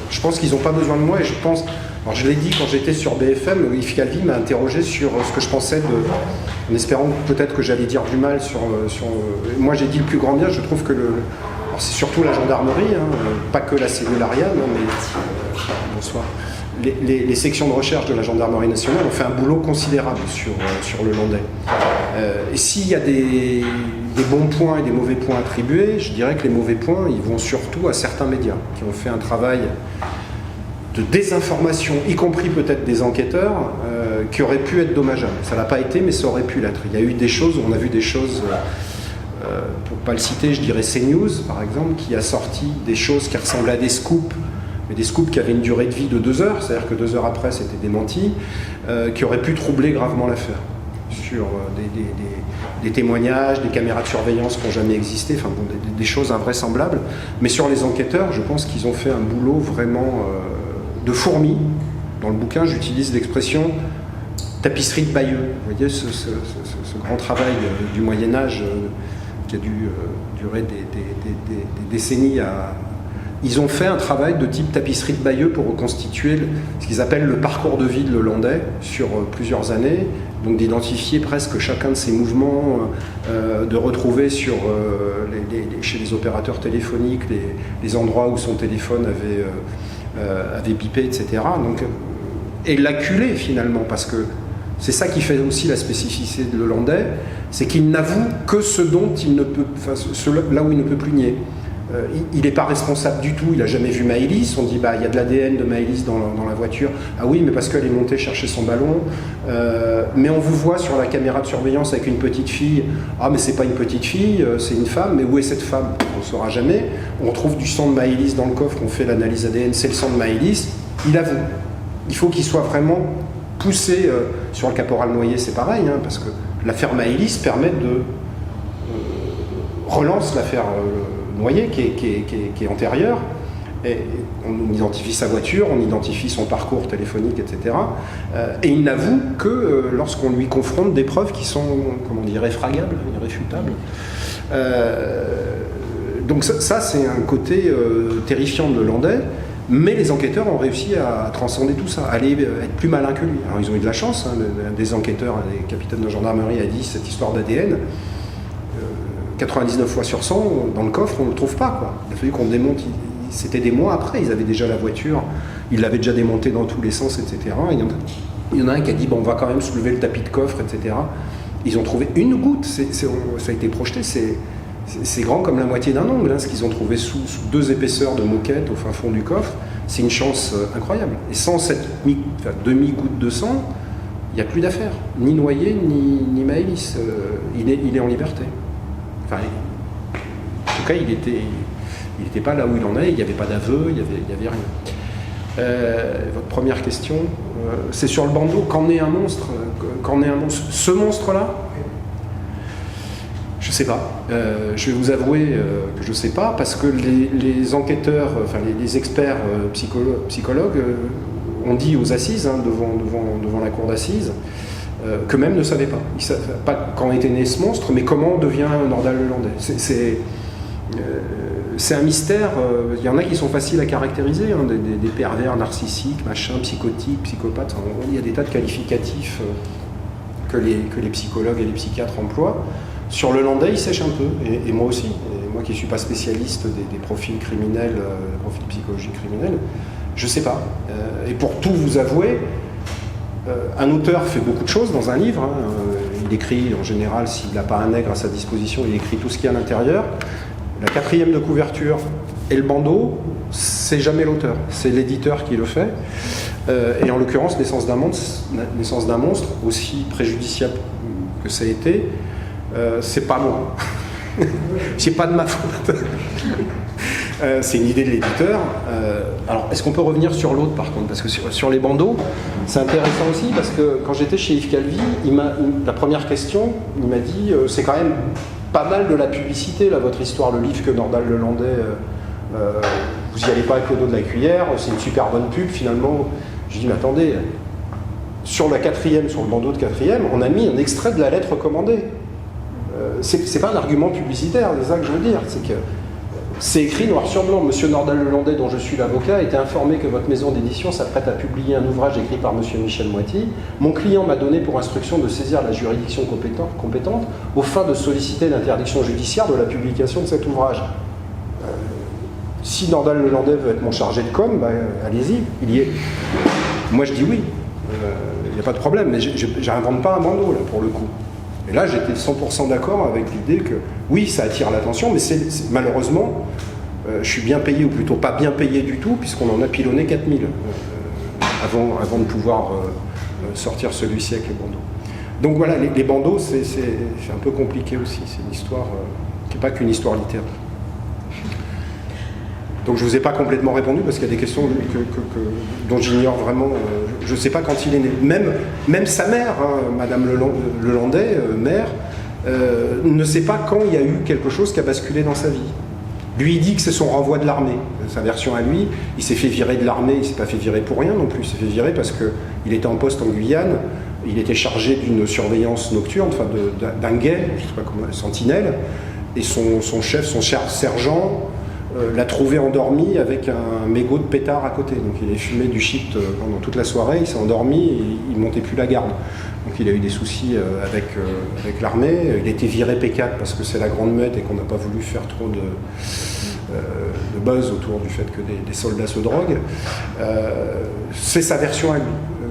Je pense qu'ils n'ont pas besoin de moi et je pense... Alors je l'ai dit quand j'étais sur BFM, Yves Calvi m'a interrogé sur ce que je pensais en espérant peut-être que j'allais dire du mal sur moi j'ai dit le plus grand bien, je trouve que c'est surtout la gendarmerie, hein, pas que la cellule Ariane, hein, mais bonsoir. Les sections de recherche de la gendarmerie nationale ont fait un boulot considérable sur le Landais. Et s'il y a des bons points et des mauvais points attribués, je dirais que les mauvais points, ils vont surtout à certains médias qui ont fait un travail de désinformation, y compris peut-être des enquêteurs, qui aurait pu être dommageable. Ça n'a pas été, mais ça aurait pu l'être. Il y a eu des choses, on a vu des choses, pour ne pas le citer, je dirais CNews, par exemple, qui a sorti des choses qui ressemblaient à des scoops, mais des scoops qui avaient une durée de vie de 2 heures, c'est-à-dire que 2 heures après, c'était démenti, qui auraient pu troubler gravement l'affaire. Sur des témoignages, des caméras de surveillance qui n'ont jamais existé, enfin bon, des choses invraisemblables. Mais sur les enquêteurs, je pense qu'ils ont fait un boulot vraiment de fourmi. Dans le bouquin, j'utilise l'expression tapisserie de Bayeux. Vous voyez, ce grand travail du Moyen-Âge qui a dû durer des décennies à... Ils ont fait un travail de type tapisserie de Bayeux pour reconstituer ce qu'ils appellent le parcours de vie de le Landais sur plusieurs années, donc d'identifier presque chacun de ses mouvements, de retrouver chez les opérateurs téléphoniques les endroits où son téléphone avait bipé, etc. Donc, et l'acculer finalement, parce que c'est ça qui fait aussi la spécificité de le Landais, c'est qu'il n'avoue que ce dont il ne peut, là où il ne peut plus nier. Il n'est pas responsable du tout, il n'a jamais vu Maëlys. On dit il y a de l'ADN de Maëlys dans la voiture. Ah oui, mais parce qu'elle est montée chercher son ballon. Mais on vous voit sur la caméra de surveillance avec une petite fille. Ah, mais c'est pas une petite fille, c'est une femme. Mais où est cette femme? On ne saura jamais. On trouve du sang de Maëlys dans le coffre, on fait l'analyse ADN, c'est le sang de Maëlys. Il avoue. Il faut qu'il soit vraiment poussé. Sur le caporal Noyer, c'est pareil, hein, parce que l'affaire Maëlys permet de relance l'affaire Noyer qui est antérieure, et on identifie sa voiture, on identifie son parcours téléphonique, etc. Et il n'avoue que lorsqu'on lui confronte des preuves qui sont, comment dire, irréfragables, irréfutables. Donc ça c'est un côté terrifiant de Landais, mais les enquêteurs ont réussi à transcender tout ça, à aller être plus malins que lui. Alors ils ont eu de la chance, hein, des enquêteurs, des capitaines de gendarmerie a dit cette histoire d'ADN. 99 fois sur 100, dans le coffre, on ne le trouve pas, quoi. Il a fallu qu'on démonte, c'était des mois après, ils avaient déjà la voiture, ils l'avaient déjà démontée dans tous les sens, etc. Il y en a un qui a dit, on va quand même soulever le tapis de coffre, etc. Ils ont trouvé une goutte, ça a été projeté, c'est grand comme la moitié d'un ongle, hein, ce qu'ils ont trouvé sous 2 épaisseurs de moquette au fin fond du coffre. C'est une chance incroyable. Et sans cette demi-goutte de sang, il n'y a plus d'affaire. Ni Noyer, ni Maëlys. Il est en liberté. Enfin, en tout cas, il n'était pas là où il en est, il n'y avait pas d'aveu, il n'y avait rien. Votre première question, c'est sur le bandeau. Qu'en est un monstre? Ce monstre-là? Je ne sais pas. Je vais vous avouer que je ne sais pas, parce que les enquêteurs, enfin les experts psychologues ont dit aux assises, hein, devant la cour d'assises, qu'eux-mêmes ne savaient pas. Ils ne savaient pas quand était né ce monstre, mais comment devient Nordal Lelandais. C'est un mystère. Il y en a qui sont faciles à caractériser, hein, des pervers narcissiques, machin, psychotiques, psychopathes. Il y a des tas de qualificatifs que les psychologues et les psychiatres emploient. Sur le Landais, il sèche un peu, et moi aussi. Et moi qui ne suis pas spécialiste des profils criminels, des profils psychologiques criminels, je ne sais pas. Et pour tout vous avouer, un auteur fait beaucoup de choses dans un livre. Hein. Il écrit, en général, s'il n'a pas un nègre à sa disposition, il écrit tout ce qu'il y a à l'intérieur. La 4e de couverture et le bandeau, c'est jamais l'auteur, c'est l'éditeur qui le fait. Et en l'occurrence, Naissance d'un monstre, aussi préjudiciable que ça a été, c'est pas moi. C'est pas de ma faute. C'est une idée de l'éditeur. Alors, est-ce qu'on peut revenir sur l'autre, par contre? Parce que sur les bandeaux, c'est intéressant aussi, parce que quand j'étais chez Yves Calvi, la première question, il m'a dit c'est quand même pas mal de la publicité, là, votre histoire, le livre que Nordal Lelandais, vous y allez pas avec le dos de la cuillère, c'est une super bonne pub, finalement. Je dis, mais attendez, sur le bandeau de 4e, on a mis un extrait de la lettre recommandée. c'est pas un argument publicitaire, c'est ça que je veux dire. C'est que c'est écrit noir sur blanc. Monsieur Nordal-Lelandais, dont je suis l'avocat, a été informé que votre maison d'édition s'apprête à publier un ouvrage écrit par monsieur Michel Moiti. Mon client m'a donné pour instruction de saisir la juridiction compétente aux fins de solliciter l'interdiction judiciaire de la publication de cet ouvrage. Si Nordal-Lelandais veut être mon chargé de com, allez-y, il y est. Moi je dis oui, il n'y a pas de problème, mais j'invente pas un bandeau là pour le coup. Et là j'étais 100% d'accord avec l'idée que oui, ça attire l'attention, mais malheureusement, je suis bien payé, ou plutôt pas bien payé du tout, puisqu'on en a pilonné 4000 avant de pouvoir sortir celui-ci avec les bandeaux. Donc voilà, les bandeaux, c'est un peu compliqué aussi, c'est une histoire qui n'est pas qu'une histoire littéraire. Donc je ne vous ai pas complètement répondu parce qu'il y a des questions dont j'ignore vraiment. Je ne sais pas quand il est né. Même sa mère, hein, Madame Lelandais, mère, ne sait pas quand il y a eu quelque chose qui a basculé dans sa vie. Lui, il dit que c'est son renvoi de l'armée. Sa version à lui, il s'est fait virer de l'armée, il ne s'est pas fait virer pour rien non plus. Il s'est fait virer parce qu'il était en poste en Guyane, il était chargé d'une surveillance nocturne, enfin d'un guet, je ne sais pas comment, sentinelle, et son chef, son sergent, l'a trouvé endormi avec un mégot de pétard à côté. Donc il a fumé du shit pendant toute la soirée, il s'est endormi et il ne montait plus la garde. Donc il a eu des soucis avec l'armée. Il a été viré P4 parce que c'est la grande muette et qu'on n'a pas voulu faire trop de buzz autour du fait que des soldats se droguent. C'est sa version à lui.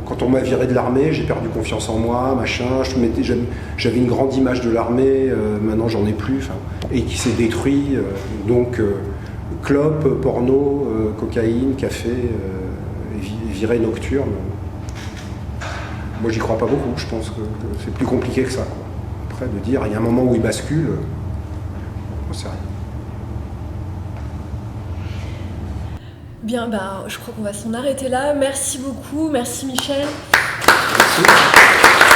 Quand on m'a viré de l'armée, j'ai perdu confiance en moi, machin, j'avais une grande image de l'armée, maintenant j'en ai plus, et qui s'est détruit. Donc clope, porno, cocaïne, café, virée nocturne. Moi j'y crois pas beaucoup, je pense que c'est plus compliqué que ça, quoi. Après de dire, il y a un moment où il bascule, on sait rien. Bien, je crois qu'on va s'en arrêter là. Merci beaucoup, merci Michel. Merci.